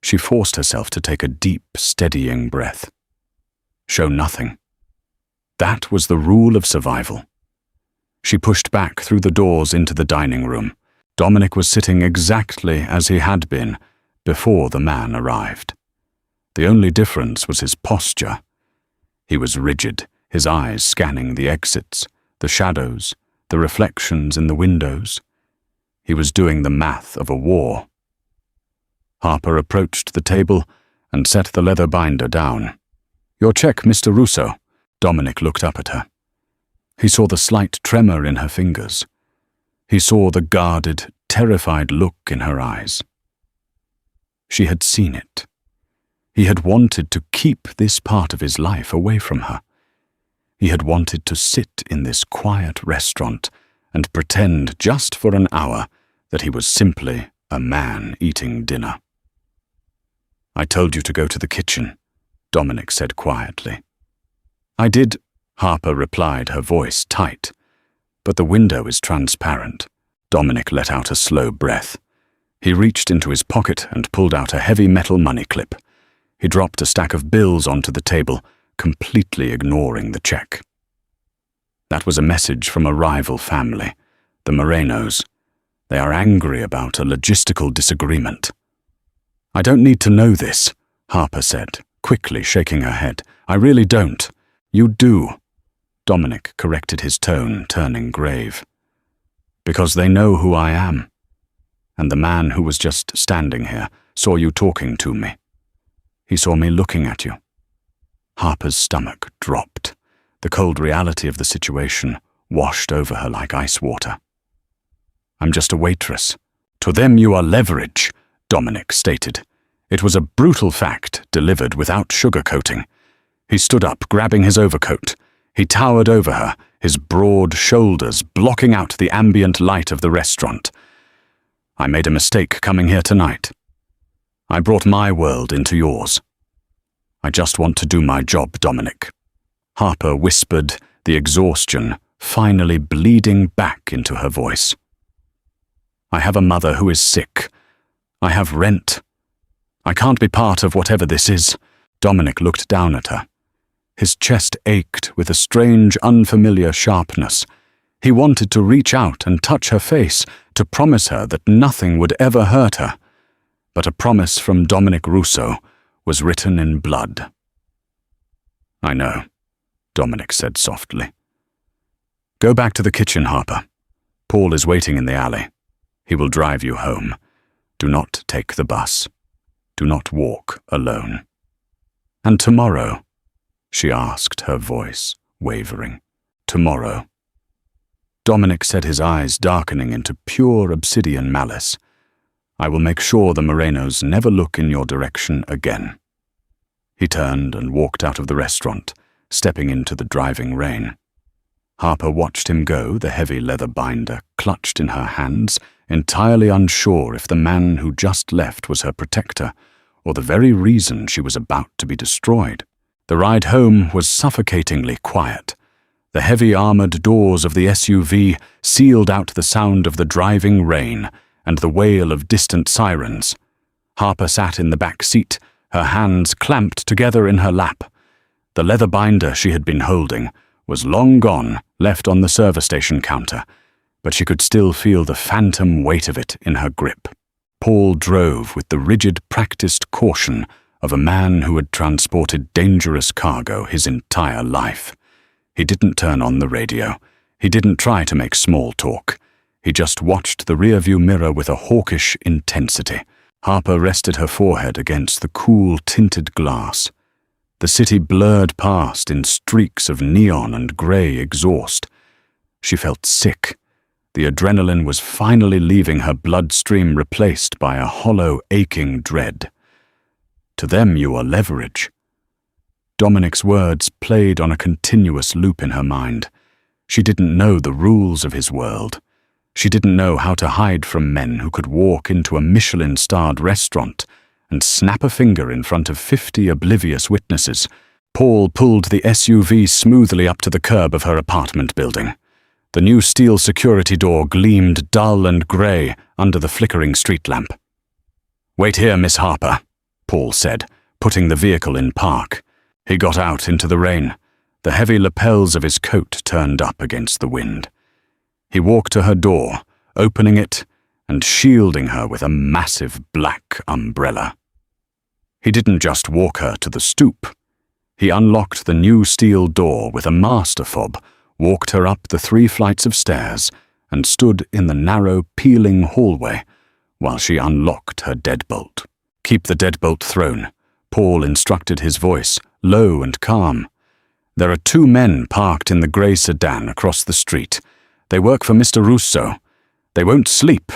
A: She forced herself to take a deep, steadying breath. Show nothing. That was the rule of survival. She pushed back through the doors into the dining room. Dominic was sitting exactly as he had been before the man arrived. The only difference was his posture. He was rigid, his eyes scanning the exits, the shadows, the reflections in the windows. He was doing the math of a war. Harper approached the table and set the leather binder down. "Your check, Mr. Russo." Dominic looked up at her. He saw the slight tremor in her fingers. He saw the guarded, terrified look in her eyes. She had seen it. He had wanted to keep this part of his life away from her. He had wanted to sit in this quiet restaurant and pretend just for an hour that he was simply a man eating dinner. "I told you to go to the kitchen," Dominic said quietly. "I did," Harper replied, her voice tight. "But the window is transparent." Dominic let out a slow breath. He reached into his pocket and pulled out a heavy metal money clip. He dropped a stack of bills onto the table, completely ignoring the check. That was a message from a rival family, the Morenos. They are angry about a logistical disagreement. "I don't need to know this," Harper said, quickly shaking her head. "I really don't." "You do." Dominic corrected his tone, turning grave. "Because they know who I am. And the man who was just standing here saw you talking to me. He saw me looking at you." Harper's stomach dropped. The cold reality of the situation washed over her like ice water. "I'm just a waitress." "To them you are leverage," Dominic stated. It was a brutal fact delivered without sugarcoating. He stood up, grabbing his overcoat. He towered over her, his broad shoulders blocking out the ambient light of the restaurant. "I made a mistake coming here tonight. I brought my world into yours. I just want to do my job, Dominic." Harper whispered, the exhaustion finally bleeding back into her voice. "I have a mother who is sick. I have rent. I can't be part of whatever this is." Dominic looked down at her. His chest ached with a strange, unfamiliar sharpness. He wanted to reach out and touch her face, to promise her that nothing would ever hurt her. But a promise from Dominic Russo was written in blood. "I know," Dominic said softly. "Go back to the kitchen, Harper. Paul is waiting in the alley. He will drive you home. Do not take the bus. Do not walk alone." "And tomorrow?" she asked, her voice wavering. "Tomorrow?" Dominic said, his eyes darkening into pure obsidian malice. "I will make sure the Morenos never look in your direction again." He turned and walked out of the restaurant, stepping into the driving rain. Harper watched him go, the heavy leather binder clutched in her hands, entirely unsure if the man who just left was her protector or the very reason she was about to be destroyed. The ride home was suffocatingly quiet. The heavy armored doors of the SUV sealed out the sound of the driving rain and the wail of distant sirens. Harper sat in the back seat, her hands clamped together in her lap. The leather binder she had been holding was long gone, left on the service station counter, but she could still feel the phantom weight of it in her grip. Paul drove with the rigid, practiced caution of a man who had transported dangerous cargo his entire life. He didn't turn on the radio. He didn't try to make small talk. He just watched the rearview mirror with a hawkish intensity. Harper rested her forehead against the cool, tinted glass. The city blurred past in streaks of neon and grey exhaust. She felt sick. The adrenaline was finally leaving her bloodstream, replaced by a hollow, aching dread. To them you are leverage. Dominic's words played on a continuous loop in her mind. She didn't know the rules of his world. She didn't know how to hide from men who could walk into a Michelin-starred restaurant and snap a finger in front of 50 oblivious witnesses. Paul pulled the SUV smoothly up to the curb of her apartment building. The new steel security door gleamed dull and grey under the flickering street lamp. "Wait here, Miss Harper," Paul said, putting the vehicle in park. He got out into the rain, the heavy lapels of his coat turned up against the wind. He walked to her door, opening it and shielding her with a massive black umbrella. He didn't just walk her to the stoop. He unlocked the new steel door with a master fob, walked her up the 3 flights of stairs, and stood in the narrow, peeling hallway while she unlocked her deadbolt. "Keep the deadbolt thrown," Paul instructed, his voice low and calm. "There are 2 men parked in the grey sedan across the street. They work for Mr. Russo. They won't sleep.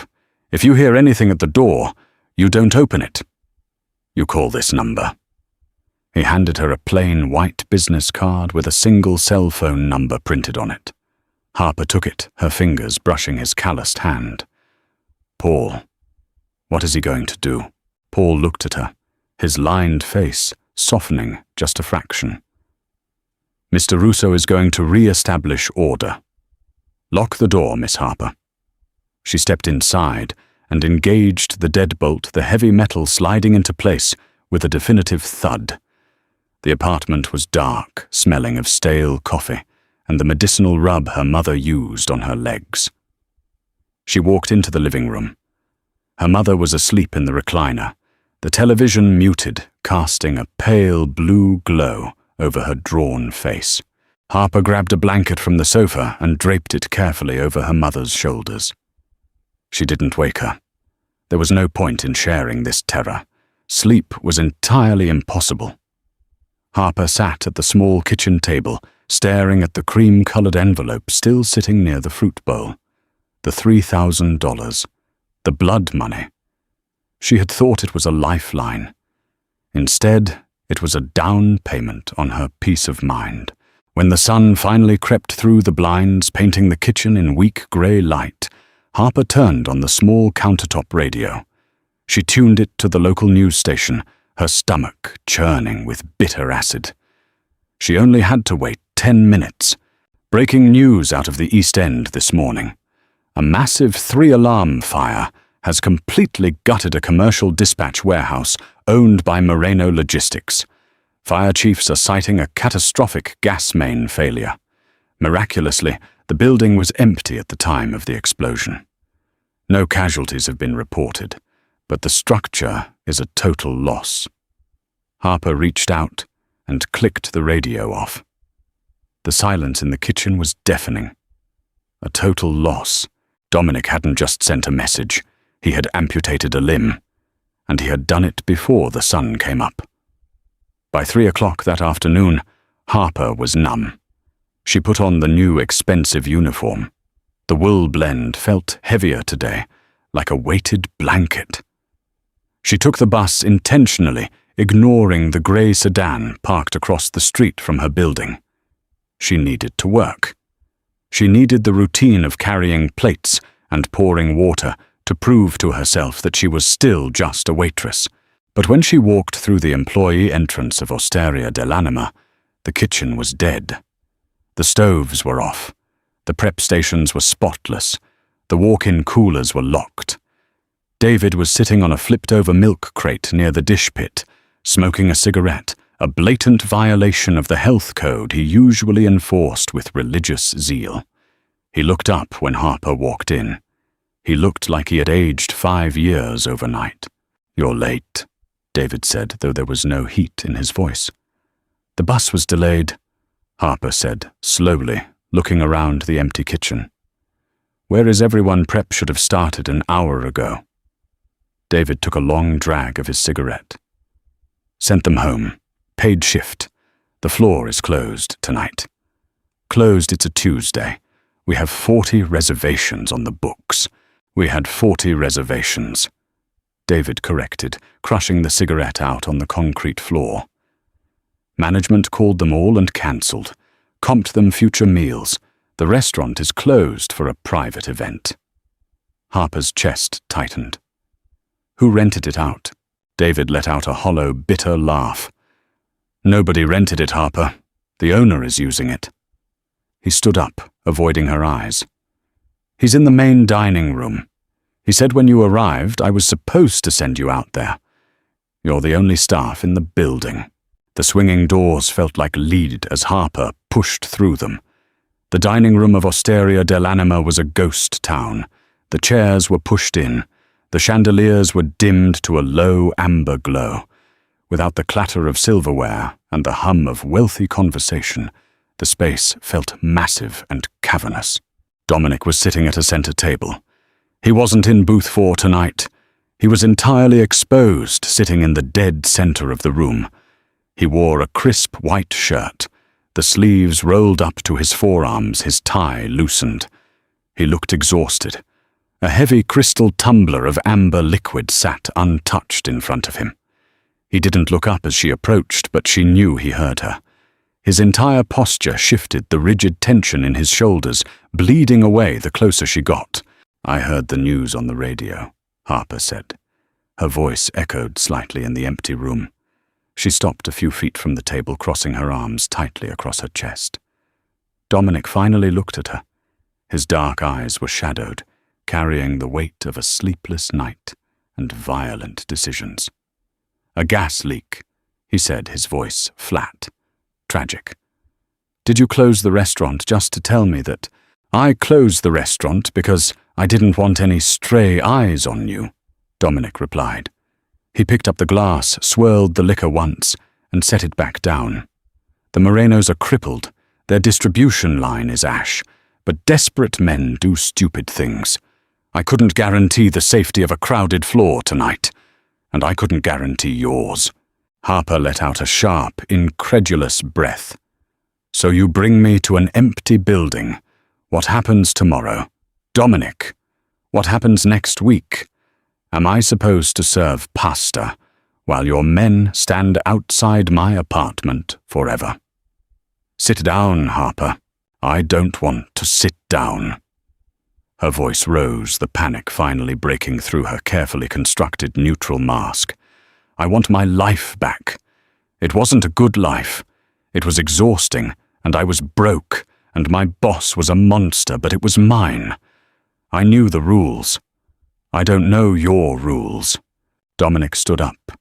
A: If you hear anything at the door, you don't open it. You call this number." He handed her a plain white business card with a single cell phone number printed on it. Harper took it, her fingers brushing his calloused hand. "Paul, what is he going to do?" Paul looked at her, his lined face softening just a fraction. "Mr. Russo is going to re-establish order. Lock the door, Miss Harper." She stepped inside and engaged the deadbolt, the heavy metal sliding into place with a definitive thud. The apartment was dark, smelling of stale coffee and the medicinal rub her mother used on her legs. She walked into the living room. Her mother was asleep in the recliner, the television muted, casting a pale blue glow over her drawn face. Harper grabbed a blanket from the sofa and draped it carefully over her mother's shoulders. She didn't wake her. There was no point in sharing this terror. Sleep was entirely impossible. Harper sat at the small kitchen table, staring at the cream-colored envelope still sitting near the fruit bowl. The $3,000. The blood money. She had thought it was a lifeline. Instead, it was a down payment on her peace of mind. When the sun finally crept through the blinds, painting the kitchen in weak grey light, Harper turned on the small countertop radio. She tuned it to the local news station, her stomach churning with bitter acid. She only had to wait 10 minutes. Breaking news out of the East End this morning. A massive 3-alarm fire has completely gutted a commercial dispatch warehouse owned by Moreno Logistics. Fire chiefs are citing a catastrophic gas main failure. Miraculously, the building was empty at the time of the explosion. No casualties have been reported, but the structure is a total loss. Harper reached out and clicked the radio off. The silence in the kitchen was deafening. A total loss. Dominic hadn't just sent a message. He had amputated a limb, and he had done it before the sun came up. By 3 o'clock that afternoon, Harper was numb. She put on the new expensive uniform. The wool blend felt heavier today, like a weighted blanket. She took the bus intentionally, ignoring the grey sedan parked across the street from her building. She needed to work. She needed the routine of carrying plates and pouring water to prove to herself that she was still just a waitress. But when she walked through the employee entrance of Osteria dell'Anima, the kitchen was dead. The stoves were off. The prep stations were spotless. The walk-in coolers were locked. David was sitting on a flipped-over milk crate near the dish pit, smoking a cigarette, a blatant violation of the health code he usually enforced with religious zeal. He looked up when Harper walked in. He looked like he had aged 5 years overnight. "You're late," David said, though there was no heat in his voice. "The bus was delayed," Harper said, slowly, looking around the empty kitchen. "Where is everyone? Prep should have started an hour ago." David took a long drag of his cigarette. "Sent them home. Paid shift. The floor is closed tonight." "Closed, it's a Tuesday. We have 40 reservations on the books." "We had 40 reservations," David corrected, crushing the cigarette out on the concrete floor. "Management called them all and cancelled. Comped them future meals. The restaurant is closed for a private event." Harper's chest tightened. "Who rented it out?" David let out a hollow, bitter laugh. "Nobody rented it, Harper. The owner is using it." He stood up, avoiding her eyes. "He's in the main dining room. He said when you arrived, I was supposed to send you out there. You're the only staff in the building." The swinging doors felt like lead as Harper pushed through them. The dining room of Osteria dell'Anima was a ghost town. The chairs were pushed in. The chandeliers were dimmed to a low amber glow. Without the clatter of silverware and the hum of wealthy conversation, the space felt massive and cavernous. Dominic was sitting at a center table. He wasn't in booth 4 tonight. He was entirely exposed, sitting in the dead center of the room. He wore a crisp white shirt, the sleeves rolled up to his forearms, his tie loosened. He looked exhausted. A heavy crystal tumbler of amber liquid sat untouched in front of him. He didn't look up as she approached, but she knew he heard her. His entire posture shifted, the rigid tension in his shoulders bleeding away the closer she got. "I heard the news on the radio," Harper said. Her voice echoed slightly in the empty room. She stopped a few feet from the table, crossing her arms tightly across her chest. Dominic finally looked at her. His dark eyes were shadowed, carrying the weight of a sleepless night and violent decisions. "A gas leak," he said, his voice flat, tragic. "Did you close the restaurant just to tell me that?" "I closed the restaurant because I didn't want any stray eyes on you," Dominic replied. He picked up the glass, swirled the liquor once, and set it back down. "The Morenos are crippled. Their distribution line is ash. But desperate men do stupid things. I couldn't guarantee the safety of a crowded floor tonight. And I couldn't guarantee yours." Harper let out a sharp, incredulous breath. "So you bring me to an empty building. What happens tomorrow? Dominic, what happens next week? Am I supposed to serve pasta while your men stand outside my apartment forever?" "Sit down, Harper. I don't want to sit down." Her voice rose, the panic finally breaking through her carefully constructed neutral mask. "I want my life back. It wasn't a good life. It was exhausting, and I was broke, and my boss was a monster, but it was mine. I knew the rules. I don't know your rules." Dominic stood up.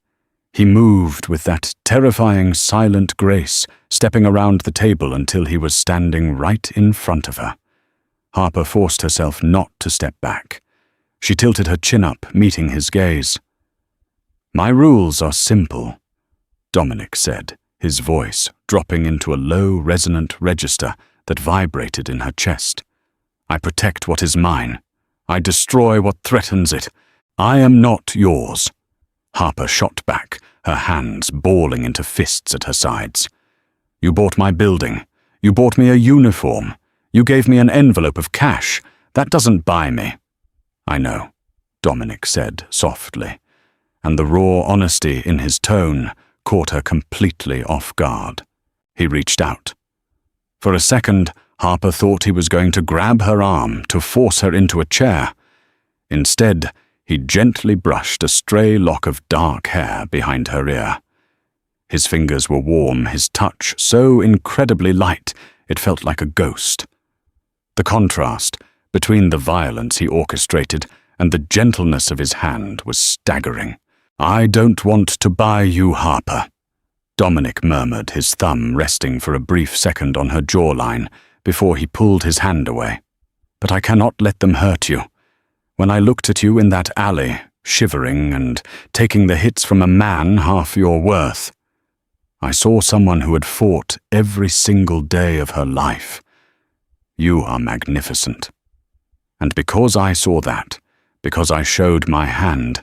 A: He moved with that terrifying silent grace, stepping around the table until he was standing right in front of her. Harper forced herself not to step back. She tilted her chin up, meeting his gaze. "My rules are simple," Dominic said, his voice dropping into a low, resonant register that vibrated in her chest. "I protect what is mine. I destroy what threatens it. I am not yours." Harper shot back, her hands balling into fists at her sides. "You bought my building. You bought me a uniform. You gave me an envelope of cash. That doesn't buy me." "I know," Dominic said softly, and the raw honesty in his tone caught her completely off guard. He reached out. For a second, Harper thought he was going to grab her arm to force her into a chair. Instead, He gently brushed a stray lock of dark hair behind her ear. His fingers were warm, his touch so incredibly light it felt like a ghost. The contrast between the violence he orchestrated and the gentleness of his hand was staggering. "I don't want to buy you, Harper," Dominic murmured, his thumb resting for a brief second on her jawline before he pulled his hand away. "But I cannot let them hurt you. When I looked at you in that alley, shivering and taking the hits from a man half your worth, I saw someone who had fought every single day of her life. You are magnificent. And because I saw that, because I showed my hand,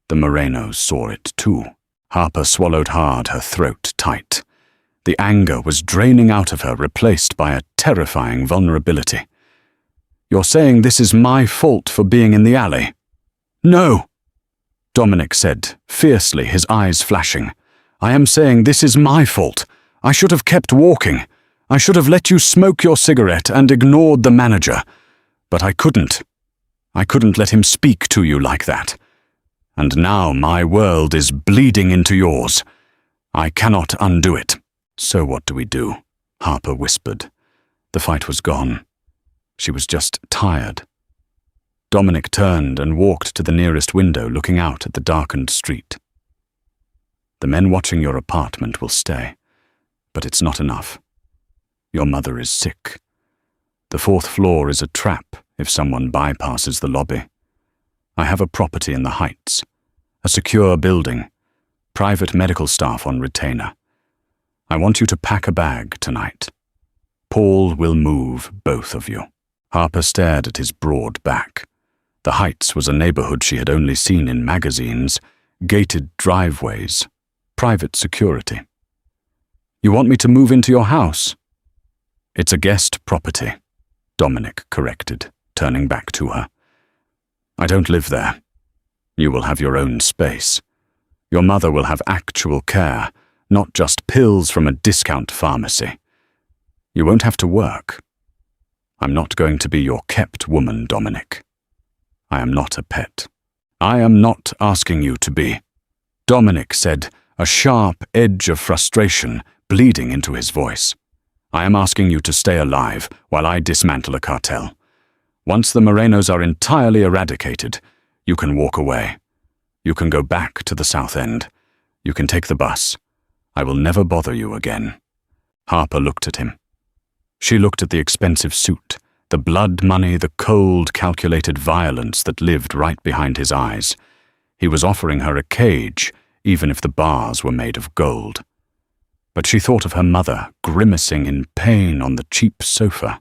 A: the Morenos saw it too." Harper swallowed hard, her throat tight. The anger was draining out of her, replaced by a terrifying vulnerability. "You're saying this is my fault for being in the alley?" "No," Dominic said, fiercely, his eyes flashing. "I am saying this is my fault. I should have kept walking. I should have let you smoke your cigarette and ignored the manager. But I couldn't. I couldn't let him speak to you like that. And now my world is bleeding into yours. I cannot undo it." "So what do we do?" Harper whispered. The fight was gone. She was just tired. Dominic turned and walked to the nearest window, looking out at the darkened street. "The men watching your apartment will stay, but it's not enough. Your mother is sick. The 4th floor is a trap if someone bypasses the lobby. I have a property in the Heights, a secure building, private medical staff on retainer. I want you to pack a bag tonight. Paul will move both of you." Harper stared at his broad back. The Heights was a neighborhood she had only seen in magazines, gated driveways, private security. "You want me to move into your house?" "It's a guest property," Dominic corrected, turning back to her. "I don't live there. You will have your own space. Your mother will have actual care, not just pills from a discount pharmacy. You won't have to work. I'm not going to be your kept woman, Dominic. I am not a pet. I am not asking you to be," Dominic said, a sharp edge of frustration bleeding into his voice. "I am asking you to stay alive while I dismantle a cartel. Once the Morenos are entirely eradicated, you can walk away. You can go back to the South End. You can take the bus. I will never bother you again." Harper looked at him. She looked at the expensive suit, the blood money, the cold, calculated violence that lived right behind his eyes. He was offering her a cage, even if the bars were made of gold. But she thought of her mother, grimacing in pain on the cheap sofa.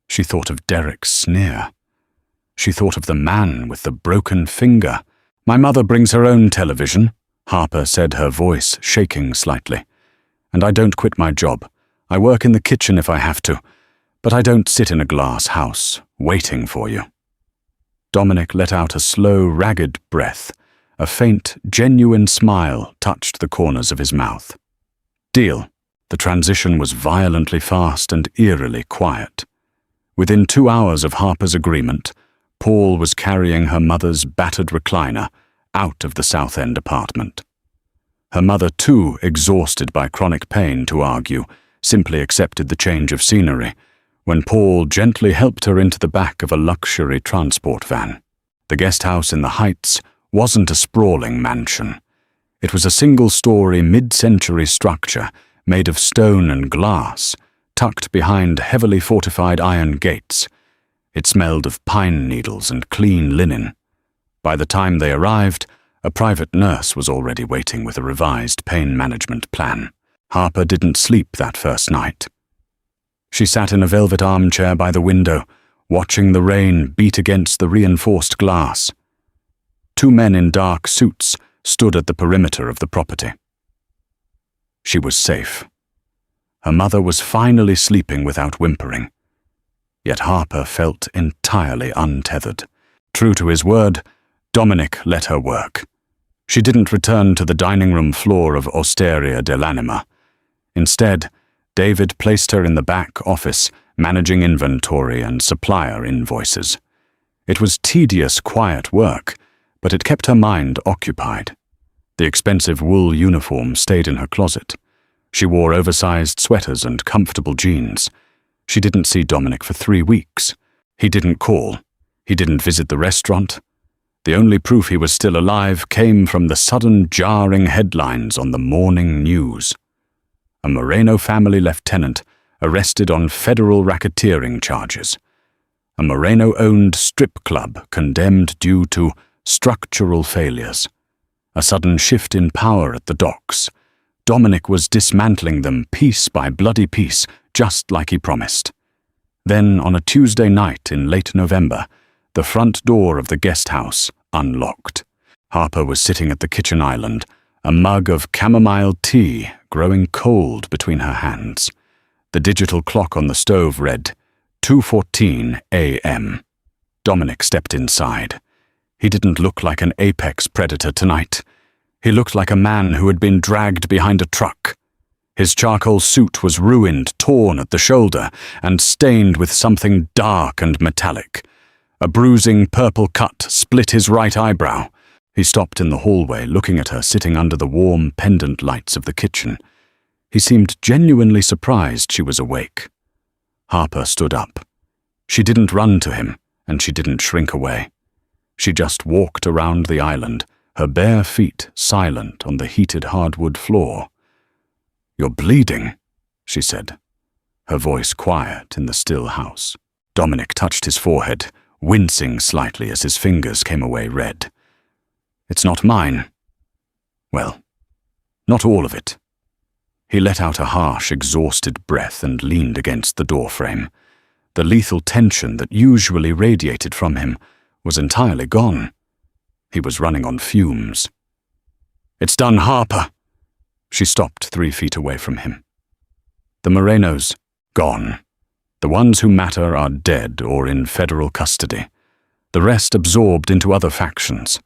A: She thought of Derek's sneer. She thought of the man with the broken finger. "My mother brings her own television," Harper said, her voice shaking slightly. "And I don't quit my job. I work in the kitchen if I have to, but I don't sit in a glass house, waiting for you." Dominic let out a slow, ragged breath. A faint, genuine smile touched the corners of his mouth. "Deal." The transition was violently fast and eerily quiet. Within 2 hours of Harper's agreement, Paul was carrying her mother's battered recliner out of the South End apartment. Her mother, too exhausted by chronic pain to argue, simply accepted the change of scenery, when Paul gently helped her into the back of a luxury transport van. The guest house in the Heights wasn't a sprawling mansion. It was a single-story, mid-century structure made of stone and glass, tucked behind heavily fortified iron gates. It smelled of pine needles and clean linen. By the time they arrived, a private nurse was already waiting with a revised pain management plan. Harper didn't sleep that first night. She sat in a velvet armchair by the window, watching the rain beat against the reinforced glass. 2 men in dark suits stood at the perimeter of the property. She was safe. Her mother was finally sleeping without whimpering. Yet Harper felt entirely untethered. True to his word, Dominic let her work. She didn't return to the dining room floor of Osteria dell'Anima. Instead, David placed her in the back office, managing inventory and supplier invoices. It was tedious, quiet work, but it kept her mind occupied. The expensive wool uniform stayed in her closet. She wore oversized sweaters and comfortable jeans. She didn't see Dominic for 3 weeks. He didn't call. He didn't visit the restaurant. The only proof he was still alive came from the sudden jarring headlines on the morning news. A Moreno family lieutenant arrested on federal racketeering charges. A Moreno-owned strip club condemned due to structural failures. A sudden shift in power at the docks. Dominic was dismantling them piece by bloody piece, just like he promised. Then, on a Tuesday night in late November, the front door of the guest house unlocked. Harper was sitting at the kitchen island, a mug of chamomile tea growing cold between her hands. The digital clock on the stove read 2:14 a.m. Dominic stepped inside. He didn't look like an apex predator tonight. He looked like a man who had been dragged behind a truck. His charcoal suit was ruined, torn at the shoulder, and stained with something dark and metallic. A bruising purple cut split his right eyebrow. He stopped in the hallway, looking at her sitting under the warm pendant lights of the kitchen. He seemed genuinely surprised she was awake. Harper stood up. She didn't run to him, and she didn't shrink away. She just walked around the island, her bare feet silent on the heated hardwood floor. "You're bleeding," she said, her voice quiet in the still house. Dominic touched his forehead, wincing slightly as his fingers came away red. "It's not mine. Well, not all of it." He let out a harsh, exhausted breath and leaned against the doorframe. The lethal tension that usually radiated from him was entirely gone. He was running on fumes. "It's done, Harper." She stopped 3 feet away from him. "The Morenos, gone. The ones who matter are dead or in federal custody. The rest absorbed into other factions.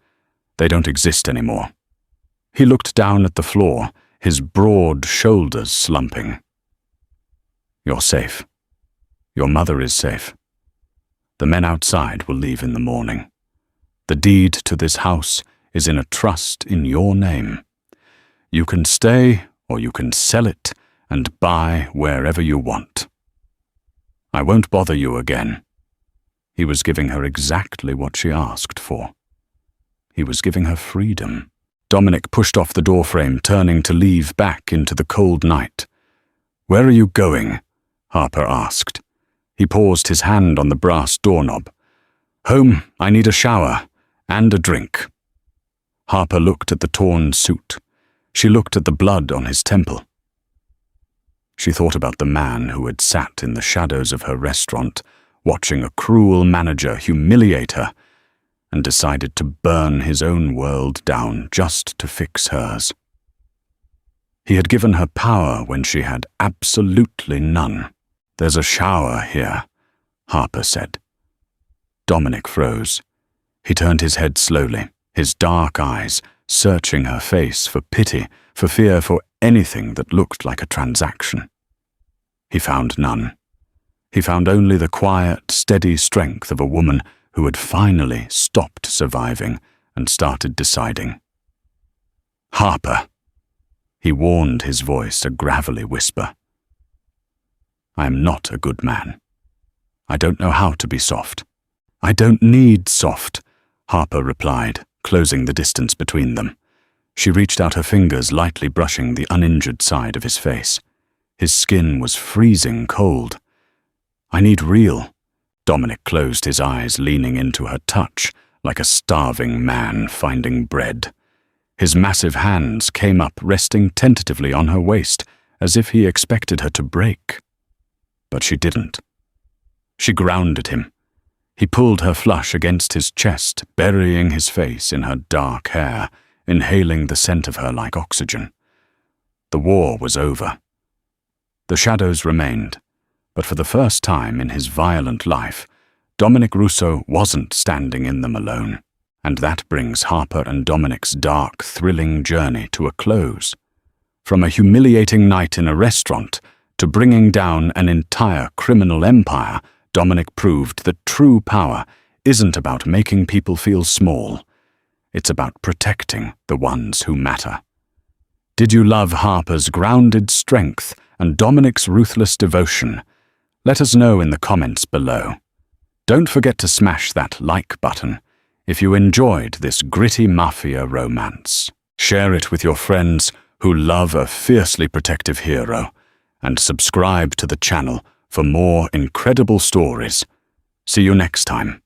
A: They don't exist anymore." He looked down at the floor, his broad shoulders slumping. "You're safe. Your mother is safe. The men outside will leave in the morning. The deed to this house is in a trust in your name. You can stay or you can sell it and buy wherever you want. I won't bother you again." He was giving her exactly what she asked for. He was giving her freedom. Dominic pushed off the doorframe, turning to leave back into the cold night. "Where are you going?" Harper asked. He paused, his hand on the brass doorknob. "Home. I need a shower and a drink." Harper looked at the torn suit. She looked at the blood on his temple. She thought about the man who had sat in the shadows of her restaurant, watching a cruel manager humiliate her, and decided to burn his own world down just to fix hers. He had given her power when she had absolutely none. "There's a shower here," Harper said. Dominic froze. He turned his head slowly, his dark eyes searching her face for pity, for fear, for anything that looked like a transaction. He found none. He found only the quiet, steady strength of a woman who had finally stopped surviving and started deciding. "Harper," he warned, his voice a gravelly whisper. "I am not a good man. I don't know how to be soft." "I don't need soft," Harper replied, closing the distance between them. She reached out her fingers, lightly brushing the uninjured side of his face. His skin was freezing cold. "I need real." Dominic closed his eyes, leaning into her touch, like a starving man finding bread. His massive hands came up, resting tentatively on her waist, as if he expected her to break. But she didn't. She grounded him. He pulled her flush against his chest, burying his face in her dark hair, inhaling the scent of her like oxygen. The war was over. The shadows remained, but for the first time in his violent life, Dominic Russo wasn't standing in them alone, and that brings Harper and Dominic's dark, thrilling journey to a close. From a humiliating night in a restaurant to bringing down an entire criminal empire, Dominic proved that true power isn't about making people feel small. It's about protecting the ones who matter. Did you love Harper's grounded strength and Dominic's ruthless devotion? Let us know in the comments below. Don't forget to smash that like button if you enjoyed this gritty mafia romance. Share it with your friends who love a fiercely protective hero, and subscribe to the channel for more incredible stories. See you next time.